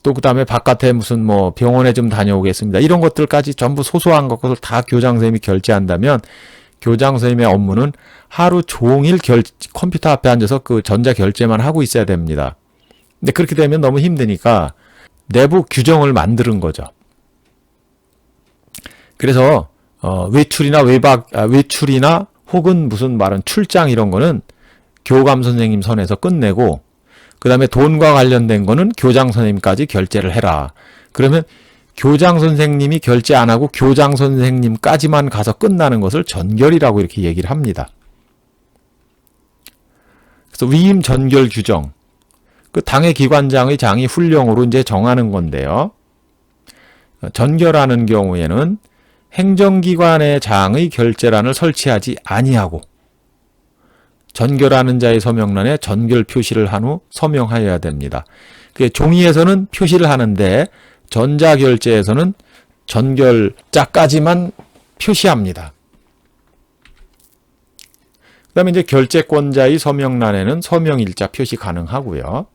또 그 다음에 바깥에 무슨 병원에 좀 다녀오겠습니다. 이런 것들까지 전부 소소한 것을 다 교장 선생님이 결제한다면 교장 선생님의 업무는 하루 종일 컴퓨터 앞에 앉아서 그 전자 결제만 하고 있어야 됩니다. 근데 그렇게 되면 너무 힘드니까 내부 규정을 만드는 거죠. 그래서 외출이나 혹은 무슨 말은 출장 이런 거는 교감 선생님 선에서 끝내고, 그 다음에 돈과 관련된 거는 교장 선생님까지 결제를 해라. 그러면 교장 선생님이 결제 안 하고 교장 선생님까지만 가서 끝나는 것을 전결이라고 이렇게 얘기를 합니다. 그래서 위임 전결 규정, 그 당의 기관장의 장이 훈령으로 이제 정하는 건데요. 전결하는 경우에는 행정기관의 장의 결제란을 설치하지 아니하고 전결하는 자의 서명란에 전결 표시를 한 후 서명하여야 됩니다. 종이에서는 표시를 하는데 전자결제에서는 전결자까지만 표시합니다. 그 다음에 이제 결제권자의 서명란에는 서명일자 표시 가능하고요.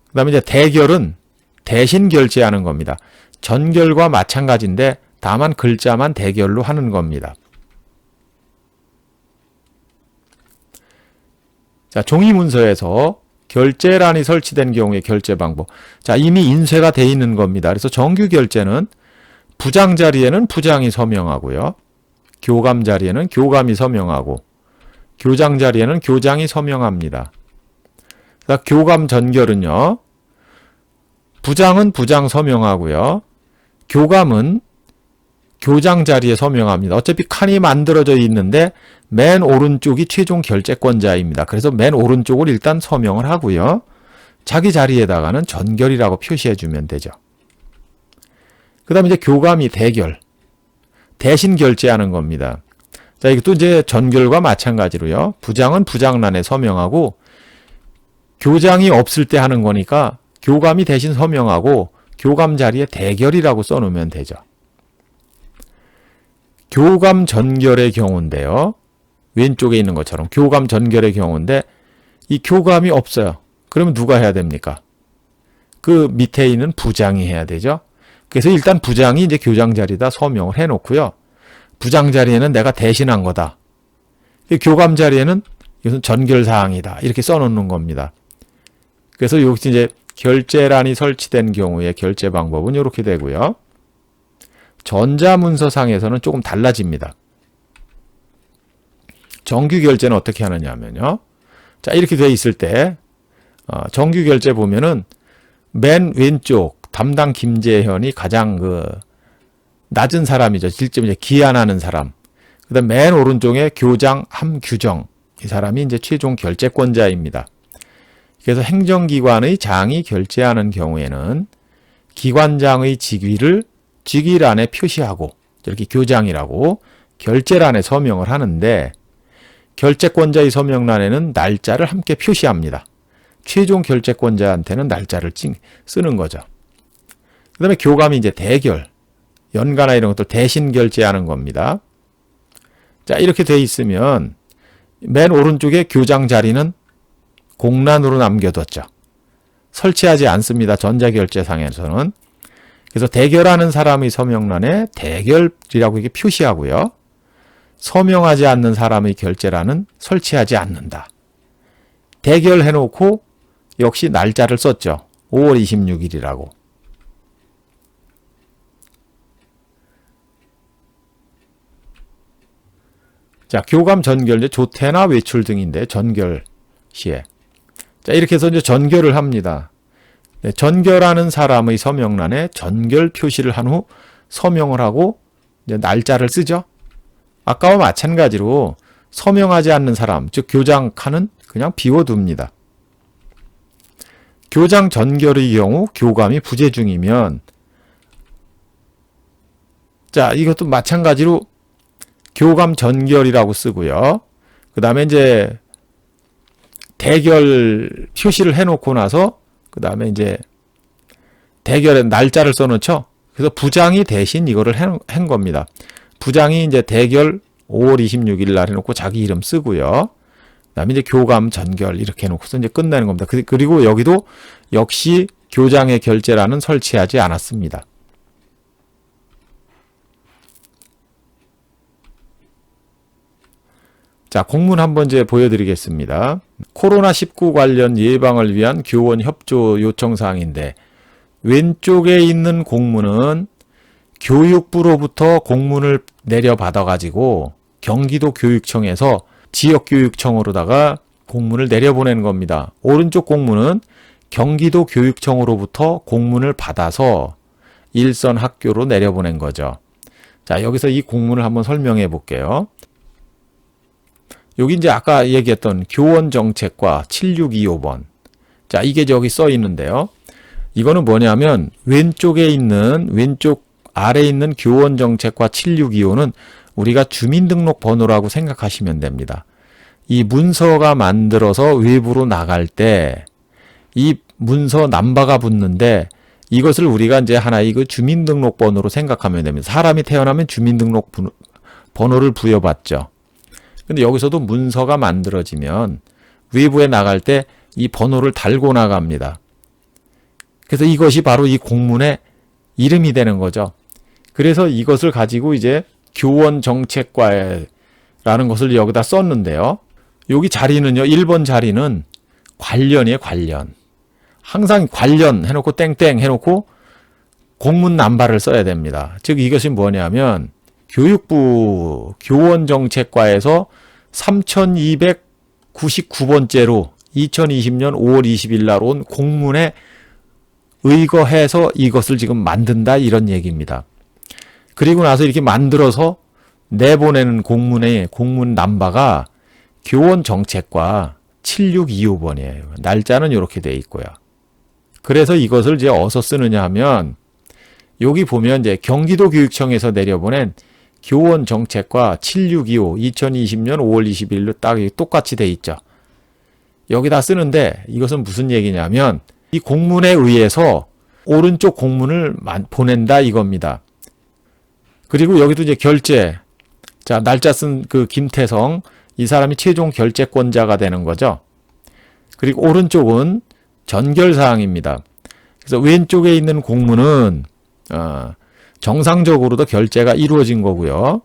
그 다음에 이제 대결은 대신 결제하는 겁니다. 전결과 마찬가지인데 다만 글자만 대결로 하는 겁니다. 자, 종이문서에서 결제란이 설치된 경우의 결제 방법. 자, 이미 인쇄가 돼 있는 겁니다. 그래서 정규 결제는 부장 자리에는 부장이 서명하고요. 교감 자리에는 교감이 서명하고, 교장 자리에는 교장이 서명합니다. 자, 교감 전결은요. 부장은 부장 서명하고요. 교감은 교장 자리에 서명합니다. 어차피 칸이 만들어져 있는데 맨 오른쪽이 최종 결재권자입니다. 그래서 맨 오른쪽을 일단 서명을 하고요. 자기 자리에다가는 전결이라고 표시해 주면 되죠. 그 다음에 이제 교감이 대결. 대신 결재하는 겁니다. 자, 이것도 이제 전결과 마찬가지로요. 부장은 부장란에 서명하고 교장이 없을 때 하는 거니까 교감이 대신 서명하고 교감 자리에 대결이라고 써놓으면 되죠. 교감 전결의 경우인데요. 왼쪽에 있는 것처럼 교감 전결의 경우인데 이 교감이 없어요. 그러면 누가 해야 됩니까? 그 밑에 있는 부장이 해야 되죠. 그래서 일단 부장이 이제 교장 자리에다 서명을 해놓고요. 부장 자리에는 내가 대신한 거다. 교감 자리에는 이것은 전결 사항이다. 이렇게 써놓는 겁니다. 그래서 여기 이제 결재란이 설치된 경우에 결재 방법은 이렇게 되고요. 전자문서상에서는 조금 달라집니다. 정규 결재는 어떻게 하느냐 하면요. 자, 이렇게 돼 있을 때 정규 결재 보면은 맨 왼쪽 담당 김재현이 가장 낮은 사람이죠. 실제 이제 기한하는 사람. 그다음 맨 오른쪽에 교장 함규정. 이 사람이 이제 최종 결재권자입니다. 그래서 행정기관의 장이 결재하는 경우에는 기관장의 직위를 직위란에 표시하고 이렇게 교장이라고 결재란에 서명을 하는데 결재권자의 서명란에는 날짜를 함께 표시합니다. 최종 결재권자한테는 날짜를 쓰는 거죠. 그 다음에 교감이 이제 대결, 연가나 이런 것들 대신 결재하는 겁니다. 자, 이렇게 돼 있으면 맨 오른쪽에 교장 자리는 공란으로 남겨뒀죠. 설치하지 않습니다. 전자결재상에서는. 그래서 대결하는 사람의 서명란에 대결이라고 이렇게 표시하고요. 서명하지 않는 사람의 결재란은 설치하지 않는다. 대결해놓고 역시 날짜를 썼죠. 5월 26일이라고. 자, 교감 전결, 조퇴나 외출 등인데 전결 시에. 자, 이렇게 해서 이제 전결을 합니다. 네, 전결하는 사람의 서명란에 전결 표시를 한 후 서명을 하고 이제 날짜를 쓰죠. 아까와 마찬가지로 서명하지 않는 사람, 즉 교장 칸은 그냥 비워둡니다. 교장 전결의 경우 교감이 부재 중이면 자, 이것도 마찬가지로 교감 전결이라고 쓰고요. 그 다음에 이제 대결 표시를 해놓고 나서 그 다음에 이제 대결의 날짜를 써놓죠. 그래서 부장이 대신 이거를 한 겁니다. 부장이 이제 대결 5월 26일 날 해놓고 자기 이름 쓰고요. 그 다음에 이제 교감 전결 이렇게 해놓고서 이제 끝내는 겁니다. 그리고 여기도 역시 교장의 결재란은 설치하지 않았습니다. 자, 공문 한번 이제 보여드리겠습니다. 코로나19 관련 예방을 위한 교원 협조 요청사항인데 왼쪽에 있는 공문은 교육부로부터 공문을 내려받아가지고 경기도 교육청에서 지역교육청으로다가 공문을 내려보내는 겁니다. 오른쪽 공문은 경기도 교육청으로부터 공문을 받아서 일선 학교로 내려보낸 거죠. 자, 여기서 이 공문을 한번 설명해 볼게요. 여기 이제 아까 얘기했던 교원정책과 7625번. 자, 이게 저기 써 있는데요. 이거는 뭐냐면 왼쪽 아래에 있는 교원정책과 7625는 우리가 주민등록 번호라고 생각하시면 됩니다. 이 문서가 만들어서 외부로 나갈 때 이 문서 넘버가 붙는데 이것을 우리가 이제 하나의 그 주민등록 번호로 생각하면 됩니다. 사람이 태어나면 주민등록 번호를 부여받죠. 근데 여기서도 문서가 만들어지면 외부에 나갈 때 이 번호를 달고 나갑니다. 그래서 이것이 바로 이 공문의 이름이 되는 거죠. 그래서 이것을 가지고 이제 교원정책과라는 것을 여기다 썼는데요. 여기 자리는요, 1번 자리는 관련이에요, 관련. 항상 관련 해놓고 땡땡 해놓고 공문 넘버를 써야 됩니다. 즉 이것이 뭐냐면 교육부 교원정책과에서 3299번째로 2020년 5월 20일 날 온 공문에 의거해서 이것을 지금 만든다 이런 얘기입니다. 그리고 나서 이렇게 만들어서 내보내는 공문의 공문 남바가 교원 정책과 7625번이에요. 날짜는 이렇게 돼 있고요. 그래서 이것을 이제 어디서 쓰느냐 하면 여기 보면 이제 경기도 교육청에서 내려보낸 교원 정책과 7625 2020년 5월 21일로 딱 똑같이 돼 있죠. 여기다 쓰는데 이것은 무슨 얘기냐면 이 공문에 의해서 오른쪽 공문을 보낸다 이겁니다. 그리고 여기도 이제 결제. 자, 날짜 쓴 그 김태성 이 사람이 최종 결재권자가 되는 거죠. 그리고 오른쪽은 전결사항입니다. 그래서 왼쪽에 있는 공문은 정상적으로도 결제가 이루어진 거고요.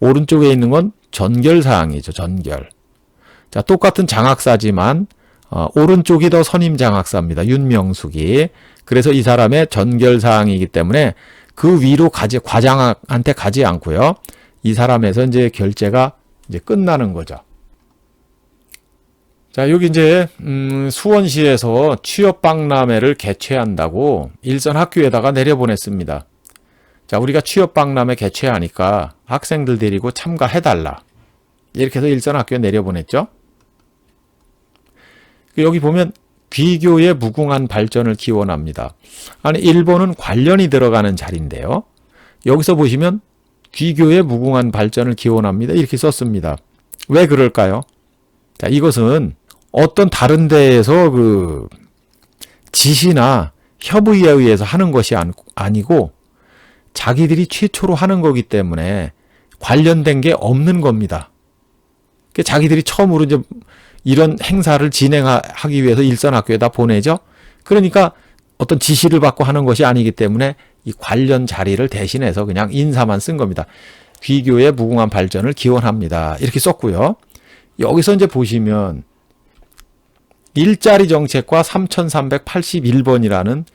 오른쪽에 있는 건 전결사항이죠. 전결. 자, 똑같은 장학사지만 오른쪽이 더 선임 장학사입니다. 윤명숙이. 그래서 이 사람의 전결사항이기 때문에 그 위로 과장한테 가지 않고요. 이 사람에서 이제 결제가 이제 끝나는 거죠. 자, 여기 이제 수원시에서 취업박람회를 개최한다고 일선 학교에다가 내려보냈습니다. 자, 우리가 취업박람회 개최하니까 학생들 데리고 참가해달라. 이렇게 해서 일선 학교에 내려보냈죠. 여기 보면 귀교의 무궁한 발전을 기원합니다. 아니, 1번은 관련이 들어가는 자리인데요. 여기서 보시면 귀교의 무궁한 발전을 기원합니다. 이렇게 썼습니다. 왜 그럴까요? 자, 이것은 어떤 다른 데에서 그 지시나 협의에 의해서 하는 것이 아니고 자기들이 최초로 하는 거기 때문에 관련된 게 없는 겁니다. 자기들이 처음으로 이제 이런 행사를 진행하기 위해서 일선학교에다 보내죠. 그러니까 어떤 지시를 받고 하는 것이 아니기 때문에 이 관련 자리를 대신해서 그냥 인사만 쓴 겁니다. 귀교의 무궁한 발전을 기원합니다. 이렇게 썼고요. 여기서 이제 보시면 일자리 정책과 3381번이라는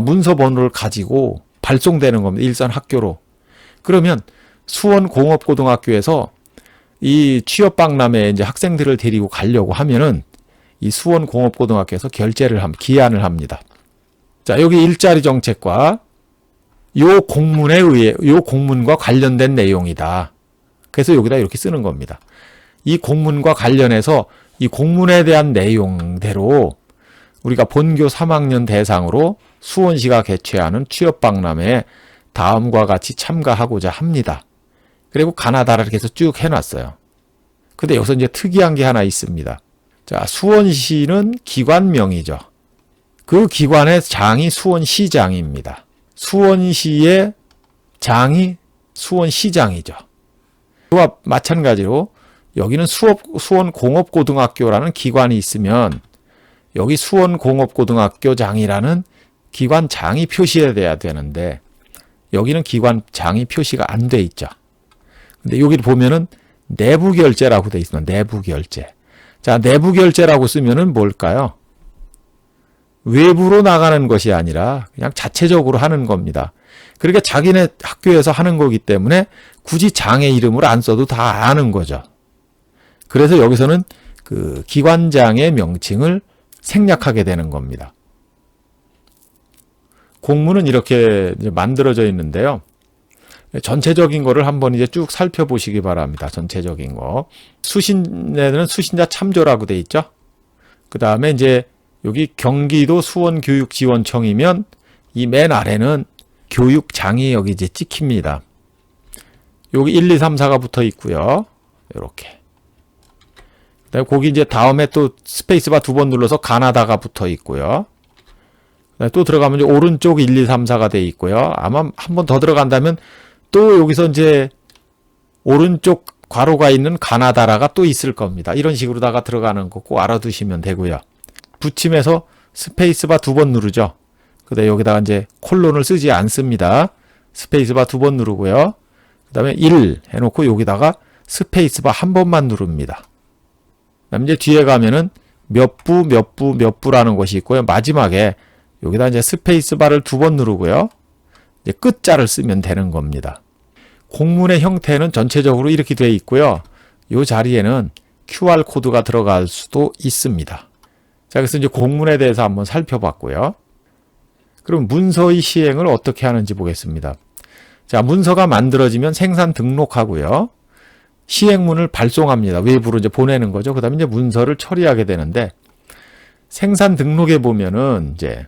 문서 번호를 가지고 발송되는 겁니다. 일선 학교로. 그러면 수원공업고등학교에서 이 취업박람회에 이제 학생들을 데리고 가려고 하면은 이 수원공업고등학교에서 기한을 합니다. 자, 여기 일자리 정책과 요 공문에 의해, 요 공문과 관련된 내용이다. 그래서 여기다 이렇게 쓰는 겁니다. 이 공문과 관련해서 이 공문에 대한 내용대로 우리가 본교 3학년 대상으로 수원시가 개최하는 취업박람회에 다음과 같이 참가하고자 합니다. 그리고 가나다라 이렇게 해서 쭉 해놨어요. 근데 여기서 이제 특이한 게 하나 있습니다. 자, 수원시는 기관명이죠. 그 기관의 장이 수원시장입니다. 수원시의 장이 수원시장이죠. 그와 마찬가지로 여기는 수원공업고등학교라는 기관이 있으면 여기 수원공업고등학교장이라는 기관장이 표시해야 되는데 여기는 기관장이 표시가 안 돼 있죠. 근데 여기 보면은 내부결제라고 돼 있습니다. 내부결제. 자, 내부결제라고 쓰면은 뭘까요? 외부로 나가는 것이 아니라 그냥 자체적으로 하는 겁니다. 그러니까 자기네 학교에서 하는 거기 때문에 굳이 장의 이름을 안 써도 다 아는 거죠. 그래서 여기서는 그 기관장의 명칭을 생략하게 되는 겁니다. 공문은 이렇게 이제 만들어져 있는데요. 전체적인 거를 한번 이제 쭉 살펴보시기 바랍니다. 전체적인 거. 수신에는 수신자 참조라고 돼 있죠. 그 다음에 이제 여기 경기도 수원교육지원청이면 이 맨 아래는 교육장이 여기 이제 찍힙니다. 여기 1, 2, 3, 4가 붙어 있고요. 이렇게. 그다음에 거기 이제 다음에 또 스페이스바 2번 눌러서 가나다가 붙어 있고요. 또 들어가면 이제 오른쪽 1, 2, 3, 4가 돼 있고요. 아마 한 번 더 들어간다면 또 여기서 이제 오른쪽 괄호가 있는 가나다라가 또 있을 겁니다. 이런 식으로다가 들어가는 거 꼭 알아두시면 되고요. 붙임에서 스페이스바 2번 누르죠. 그다음에 여기다가 이제 콜론을 쓰지 않습니다. 스페이스바 2번 누르고요. 그다음에 1 해놓고 여기다가 스페이스바 한 번만 누릅니다. 그다음에 이제 뒤에 가면은 몇 부라는 것이 있고요. 마지막에 여기다 이제 스페이스바를 2번 누르고요. 이제 끝자를 쓰면 되는 겁니다. 공문의 형태는 전체적으로 이렇게 되어 있고요. 이 자리에는 QR코드가 들어갈 수도 있습니다. 자, 그래서 이제 공문에 대해서 한번 살펴봤고요. 그럼 문서의 시행을 어떻게 하는지 보겠습니다. 자, 문서가 만들어지면 생산 등록하고요. 시행문을 발송합니다. 외부로 이제 보내는 거죠. 그 다음에 이제 문서를 처리하게 되는데, 생산 등록에 보면은 이제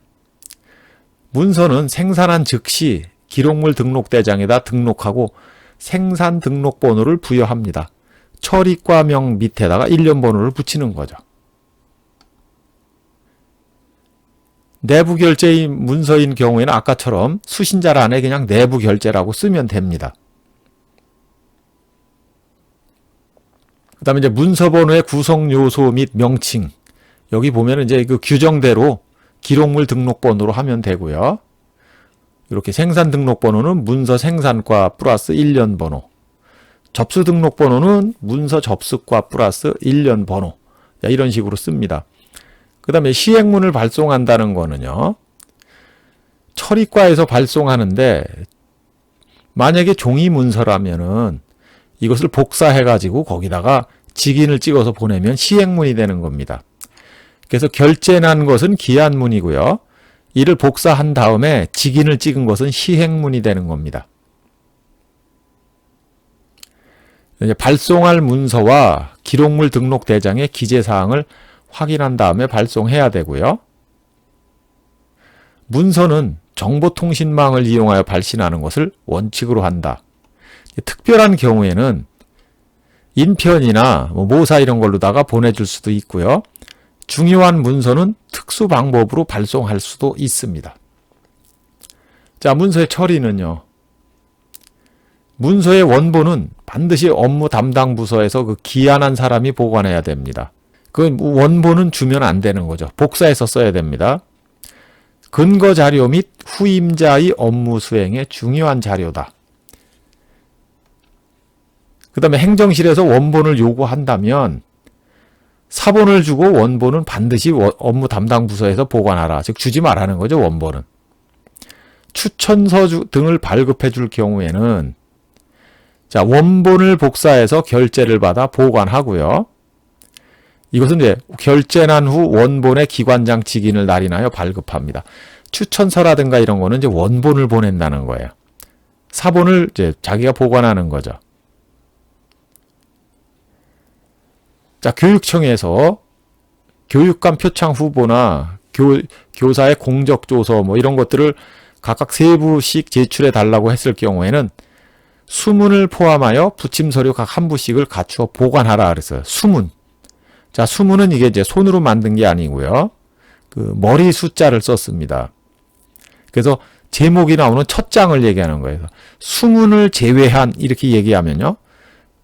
문서는 생산한 즉시 기록물 등록대장에다 등록하고 생산 등록번호를 부여합니다. 처리과명 밑에다가 일련 번호를 붙이는 거죠. 내부 결제인 문서인 경우에는 아까처럼 수신자 란에 그냥 내부 결제라고 쓰면 됩니다. 그 다음에 이제 문서 번호의 구성 요소 및 명칭. 여기 보면은 이제 그 규정대로 기록물 등록번호로 하면 되고요. 이렇게 생산 등록번호는 문서 생산과 플러스 1년 번호. 접수 등록번호는 문서 접수과 플러스 1년 번호. 이런 식으로 씁니다. 그 다음에 시행문을 발송한다는 거는요. 처리과에서 발송하는데 만약에 종이 문서라면은 이것을 복사해가지고 거기다가 직인을 찍어서 보내면 시행문이 되는 겁니다. 그래서 결제난 것은 기한문이고요. 이를 복사한 다음에 직인을 찍은 것은 시행문이 되는 겁니다. 이제 발송할 문서와 기록물 등록 대장의 기재사항을 확인한 다음에 발송해야 되고요. 문서는 정보통신망을 이용하여 발신하는 것을 원칙으로 한다. 특별한 경우에는 인편이나 모사 이런 걸로다가 보내줄 수도 있고요. 중요한 문서는 특수 방법으로 발송할 수도 있습니다. 자, 문서의 처리는요. 문서의 원본은 반드시 업무 담당 부서에서 그 기한한 사람이 보관해야 됩니다. 그 원본은 주면 안 되는 거죠. 복사해서 써야 됩니다. 근거 자료 및 후임자의 업무 수행에 중요한 자료다. 그 다음에 행정실에서 원본을 요구한다면 사본을 주고 원본은 반드시 업무 담당 부서에서 보관하라. 즉 주지 말라는 거죠. 원본은. 추천서 등을 발급해 줄 경우에는 자, 원본을 복사해서 결제를 받아 보관하고요. 이것은 이제 결제난 후 원본의 기관장 직인을 날인하여 발급합니다. 추천서라든가 이런 거는 이제 원본을 보낸다는 거예요. 사본을 이제 자기가 보관하는 거죠. 자, 교육청에서 교육감 표창 후보나 교사의 공적조서 뭐 이런 것들을 각각 3부씩 제출해 달라고 했을 경우에는 수문을 포함하여 부침서류 각 한 부씩을 갖추어 보관하라 그랬어요. 수문. 자, 수문은 이게 이제 손으로 만든 게 아니고요. 그 머리 숫자를 썼습니다. 그래서 제목이 나오는 첫 장을 얘기하는 거예요. 수문을 제외한 이렇게 얘기하면요.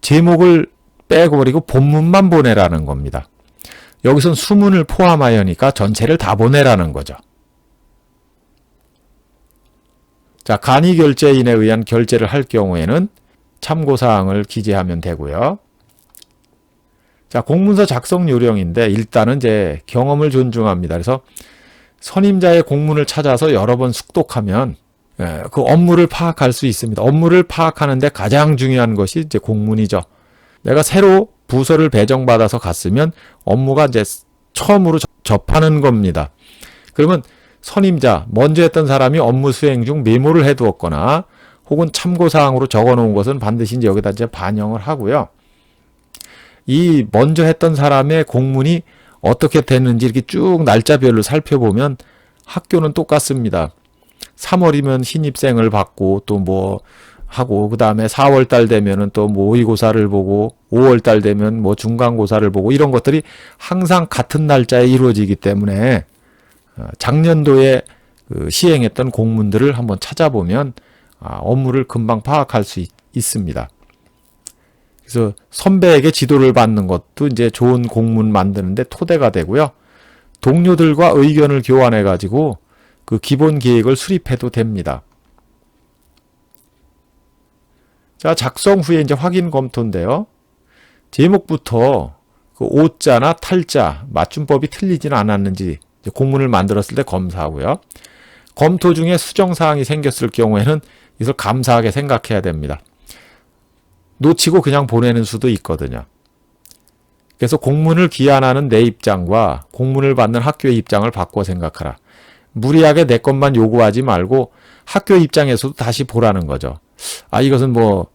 제목을 빼고버리고 본문만 보내라는 겁니다. 여기선 수문을 포함하여니까 전체를 다 보내라는 거죠. 자, 간이결제인에 의한 결제를 할 경우에는 참고사항을 기재하면 되고요. 자, 공문서 작성 요령인데 일단은 이제 경험을 존중합니다. 그래서 선임자의 공문을 찾아서 여러 번 숙독하면 그 업무를 파악할 수 있습니다. 업무를 파악하는데 가장 중요한 것이 이제 공문이죠. 내가 새로 부서를 배정받아서 갔으면 업무가 이제 처음으로 접하는 겁니다. 그러면 선임자, 먼저 했던 사람이 업무 수행 중 메모를 해두었거나 혹은 참고사항으로 적어놓은 것은 반드시 이제 여기다 이제 반영을 하고요. 이 먼저 했던 사람의 공문이 어떻게 됐는지 이렇게 쭉 날짜별로 살펴보면 학교는 똑같습니다. 3월이면 신입생을 받고 또 뭐 하고 그 다음에 4월 달 되면은 또 모의고사를 보고 5월 달 되면 뭐 중간고사를 보고 이런 것들이 항상 같은 날짜에 이루어지기 때문에 작년도에 시행했던 공문들을 한번 찾아보면 업무를 금방 파악할 수 있습니다. 그래서 선배에게 지도를 받는 것도 이제 좋은 공문 만드는데 토대가 되고요. 동료들과 의견을 교환해 가지고 그 기본 계획을 수립해도 됩니다. 자, 작성 후에 이제 확인 검토인데요. 제목부터 그 오자나 탈자, 맞춤법이 틀리지는 않았는지 공문을 만들었을 때 검사하고요. 검토 중에 수정사항이 생겼을 경우에는 이것을 감사하게 생각해야 됩니다. 놓치고 그냥 보내는 수도 있거든요. 그래서 공문을 기한하는 내 입장과 공문을 받는 학교의 입장을 바꿔 생각하라. 무리하게 내 것만 요구하지 말고 학교 입장에서도 다시 보라는 거죠. 이것은 뭐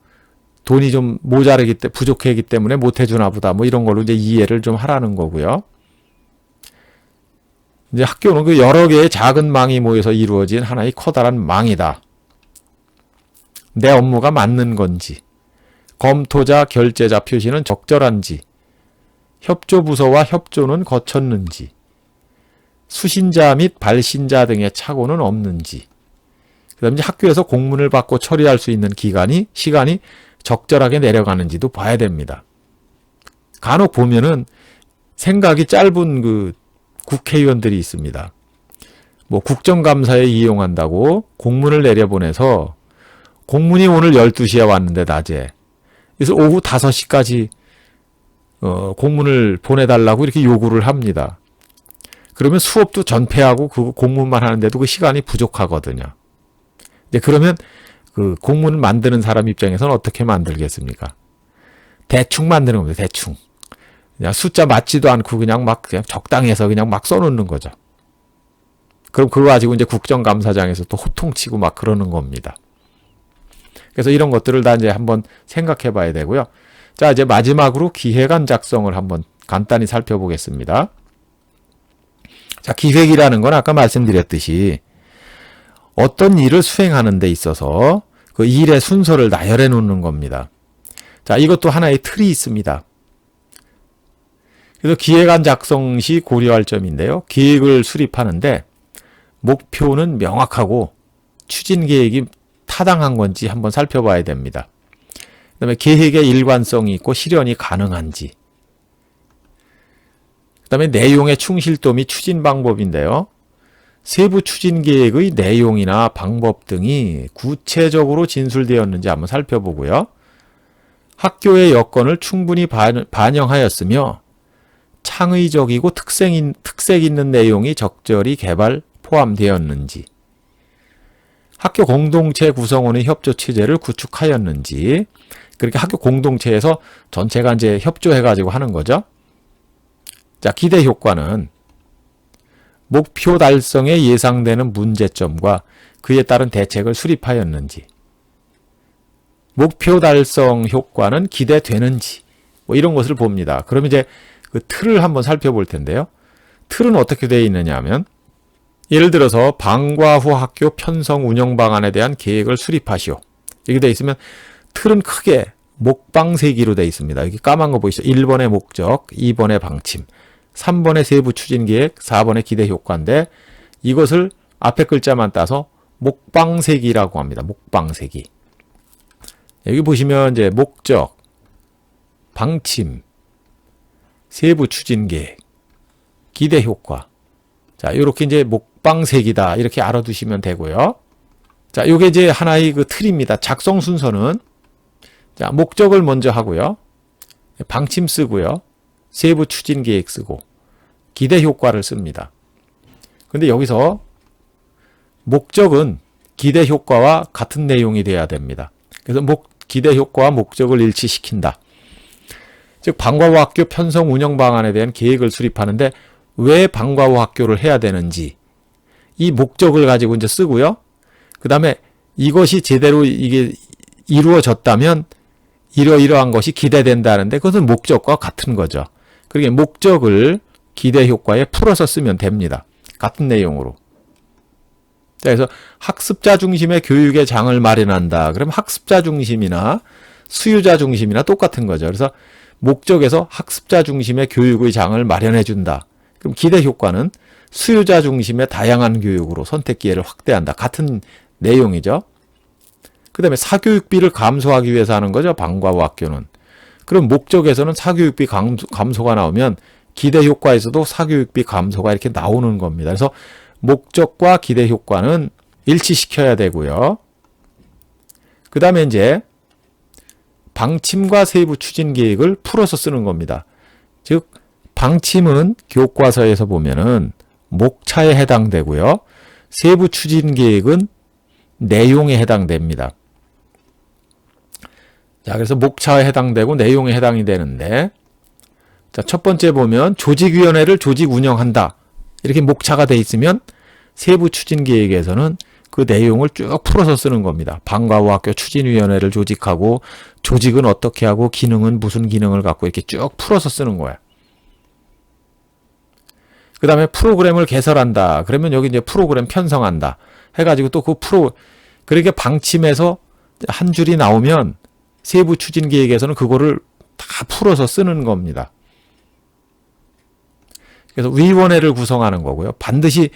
돈이 좀 부족하기 때문에 못 해주나 보다. 뭐 이런 걸로 이제 이해를 좀 하라는 거고요. 이제 학교는 그 여러 개의 작은 망이 모여서 이루어진 하나의 커다란 망이다. 내 업무가 맞는 건지, 검토자, 결제자 표시는 적절한지, 협조부서와 협조는 거쳤는지, 수신자 및 발신자 등의 착오는 없는지, 그 다음에 학교에서 공문을 받고 처리할 수 있는 시간이 적절하게 내려가는지도 봐야 됩니다. 간혹 보면은 생각이 짧은 그 국회의원들이 있습니다. 뭐 국정감사에 이용한다고 공문을 내려보내서 공문이 오늘 12시에 왔는데 낮에. 그래서 오후 5시까지 공문을 보내달라고 이렇게 요구를 합니다. 그러면 수업도 전폐하고 그 공문만 하는데도 그 시간이 부족하거든요. 이제 그러면 그 공문을 만드는 사람 입장에서는 어떻게 만들겠습니까? 대충 만드는 겁니다. 대충. 그냥 숫자 맞지도 않고 그냥 적당해서 그냥 막 써놓는 거죠. 그럼 그거 가지고 이제 국정감사장에서 또 호통치고 막 그러는 겁니다. 그래서 이런 것들을 다 이제 한번 생각해 봐야 되고요. 자, 이제 마지막으로 기획안 작성을 한번 간단히 살펴보겠습니다. 자, 기획이라는 건 아까 말씀드렸듯이 어떤 일을 수행하는 데 있어서 그 일의 순서를 나열해 놓는 겁니다. 자, 이것도 하나의 틀이 있습니다. 그래서 기획안 작성 시 고려할 점인데요. 계획을 수립하는데 목표는 명확하고 추진 계획이 타당한 건지 한번 살펴봐야 됩니다. 그 다음에 계획의 일관성이 있고 실현이 가능한지, 그 다음에 내용의 충실도 및 추진 방법인데요. 세부 추진 계획의 내용이나 방법 등이 구체적으로 진술되었는지 한번 살펴보고요. 학교의 여건을 충분히 반영하였으며 창의적이고 특색 있는 내용이 적절히 포함되었는지, 학교 공동체 구성원의 협조 체제를 구축하였는지, 그렇게 학교 공동체에서 전체가 이제 협조해가지고 하는 거죠. 자, 기대 효과는 목표 달성에 예상되는 문제점과 그에 따른 대책을 수립하였는지, 목표 달성 효과는 기대되는지, 뭐 이런 것을 봅니다. 그럼 이제 그 틀을 한번 살펴볼 텐데요. 틀은 어떻게 되어 있느냐 하면, 예를 들어서 방과 후 학교 편성 운영 방안에 대한 계획을 수립하시오. 이렇게 되어 있으면 틀은 크게 목방세기로 되어 있습니다. 여기 까만 거 보이시죠? 1번의 목적, 2번의 방침, 3번의 세부 추진 계획, 4번의 기대 효과인데 이것을 앞에 글자만 따서 목방세기라고 합니다. 목방세기. 여기 보시면 이제 목적, 방침, 세부 추진 계획, 기대 효과. 자, 이렇게 이제 목방세기다. 이렇게 알아두시면 되고요. 자, 요게 이제 하나의 그 틀입니다. 작성 순서는 자, 목적을 먼저 하고요. 방침 쓰고요. 세부 추진 계획 쓰고 기대 효과를 씁니다. 근데 여기서 목적은 기대 효과와 같은 내용이 돼야 됩니다. 그래서 기대 효과와 목적을 일치시킨다. 즉 방과 후 학교 편성 운영 방안에 대한 계획을 수립하는데 왜 방과 후 학교를 해야 되는지 이 목적을 가지고 이제 쓰고요. 그 다음에 이것이 제대로 이게 이루어졌다면 이러이러한 것이 기대된다는데 그것은 목적과 같은 거죠. 그러니까 목적을 기대 효과에 풀어서 쓰면 됩니다. 같은 내용으로. 그래서 학습자 중심의 교육의 장을 마련한다. 그럼 학습자 중심이나 수요자 중심이나 똑같은 거죠. 그래서 목적에서 학습자 중심의 교육의 장을 마련해 준다. 그럼 기대 효과는 수요자 중심의 다양한 교육으로 선택 기회를 확대한다. 같은 내용이죠. 그 다음에 사교육비를 감소하기 위해서 하는 거죠. 방과 후 학교는. 그럼 목적에서는 사교육비 감소가 나오면 기대 효과에서도 사교육비 감소가 이렇게 나오는 겁니다. 그래서 목적과 기대 효과는 일치시켜야 되고요. 그 다음에 이제 방침과 세부 추진 계획을 풀어서 쓰는 겁니다. 즉 방침은 교과서에서 보면은 목차에 해당되고요. 세부 추진 계획은 내용에 해당됩니다. 자, 그래서 목차에 해당되고 내용에 해당이 되는데, 자, 첫 번째 보면 조직위원회를 조직 운영한다. 이렇게 목차가 돼 있으면 세부 추진 계획에서는 그 내용을 쭉 풀어서 쓰는 겁니다. 방과후 학교 추진위원회를 조직하고 조직은 어떻게 하고 기능은 무슨 기능을 갖고 이렇게 쭉 풀어서 쓰는 거야. 그 다음에 프로그램을 개설한다. 그러면 여기 이제 프로그램 편성한다. 해가지고 또 그렇게 방침에서 한 줄이 나오면 세부 추진 계획에서는 그거를 다 풀어서 쓰는 겁니다. 그래서 위원회를 구성하는 거고요. 반드시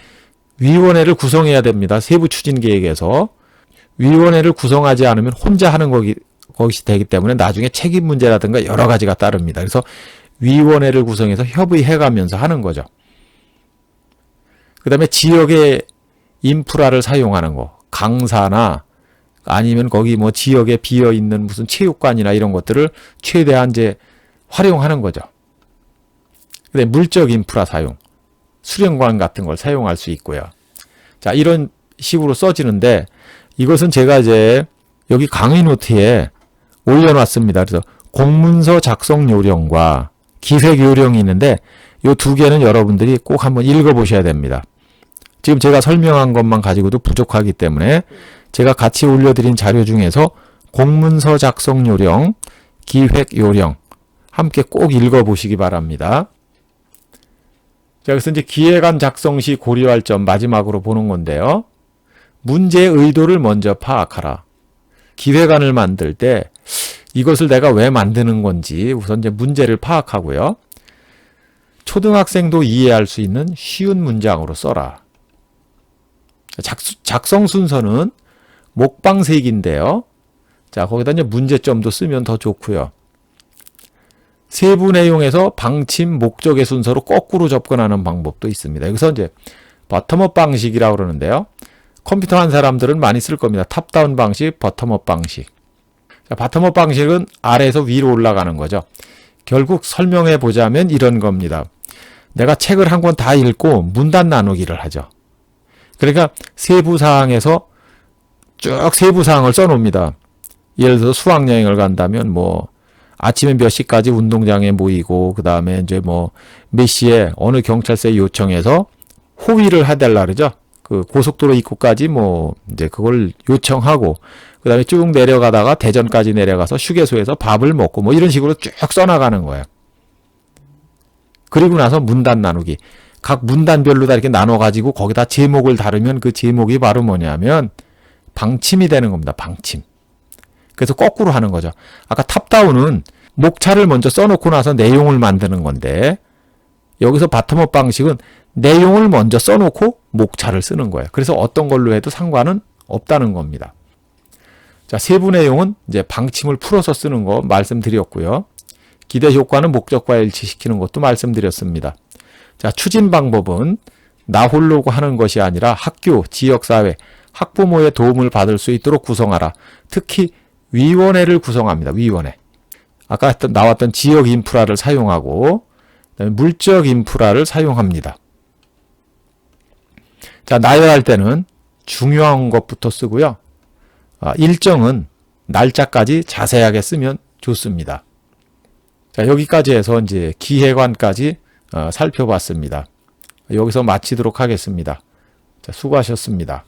위원회를 구성해야 됩니다. 세부 추진 계획에서. 위원회를 구성하지 않으면 혼자 하는 것이 되기 때문에 나중에 책임 문제라든가 여러 가지가 따릅니다. 그래서 위원회를 구성해서 협의해가면서 하는 거죠. 그 다음에 지역의 인프라를 사용하는 거. 강사나 아니면 거기 뭐 지역에 비어있는 무슨 체육관이나 이런 것들을 최대한 이제 활용하는 거죠. 근데 물적 인프라 사용, 수련관 같은 걸 사용할 수 있고요. 자, 이런 식으로 써지는데 이것은 제가 이제 여기 강의 노트에 올려놨습니다. 그래서 공문서 작성 요령과 기획 요령이 있는데 이 두 개는 여러분들이 꼭 한번 읽어보셔야 됩니다. 지금 제가 설명한 것만 가지고도 부족하기 때문에 제가 같이 올려드린 자료 중에서 공문서 작성 요령, 기획 요령 함께 꼭 읽어보시기 바랍니다. 자, 그래서 이제 기획안 작성 시 고려할 점 마지막으로 보는 건데요. 문제의 의도를 먼저 파악하라. 기획안을 만들 때 이것을 내가 왜 만드는 건지 우선 이제 문제를 파악하고요. 초등학생도 이해할 수 있는 쉬운 문장으로 써라. 작성 순서는 목방색인데요. 자, 거기다 이제 문제점도 쓰면 더 좋고요. 세부 내용에서 방침, 목적의 순서로 거꾸로 접근하는 방법도 있습니다. 여기서 이제 버텀업 방식이라고 그러는데요. 컴퓨터 한 사람들은 많이 쓸 겁니다. 탑다운 방식, 버텀업 방식. 자, 버텀업 방식은 아래에서 위로 올라가는 거죠. 결국 설명해 보자면 이런 겁니다. 내가 책을 한 권 다 읽고 문단 나누기를 하죠. 그러니까 세부 사항에서 쭉 세부 사항을 써놓습니다. 예를 들어서 수학여행을 간다면 뭐 아침에 몇 시까지 운동장에 모이고 그 다음에 이제 뭐 몇 시에 어느 경찰서에 요청해서 호위를 해달라 그러죠. 그 고속도로 입구까지 뭐 이제 그걸 요청하고 그 다음에 쭉 내려가다가 대전까지 내려가서 휴게소에서 밥을 먹고 뭐 이런 식으로 쭉 써나가는 거예요. 그리고 나서 문단 나누기. 각 문단별로 다 이렇게 나눠가지고 거기다 제목을 다루면 그 제목이 바로 뭐냐면 방침이 되는 겁니다. 방침. 그래서 거꾸로 하는 거죠. 아까 탑다운은 목차를 먼저 써놓고 나서 내용을 만드는 건데 여기서 바텀업 방식은 내용을 먼저 써놓고 목차를 쓰는 거예요. 그래서 어떤 걸로 해도 상관은 없다는 겁니다. 자, 세부 내용은 이제 방침을 풀어서 쓰는 거 말씀드렸고요. 기대 효과는 목적과 일치시키는 것도 말씀드렸습니다. 자, 추진 방법은 나 홀로 하는 것이 아니라 학교, 지역사회, 학부모의 도움을 받을 수 있도록 구성하라. 특히 위원회를 구성합니다. 위원회. 아까 나왔던 지역 인프라를 사용하고 그다음에 물적 인프라를 사용합니다. 자, 나열할 때는 중요한 것부터 쓰고요. 일정은 날짜까지 자세하게 쓰면 좋습니다. 자, 여기까지 해서 이제 기획안까지 살펴봤습니다. 여기서 마치도록 하겠습니다. 자, 수고하셨습니다.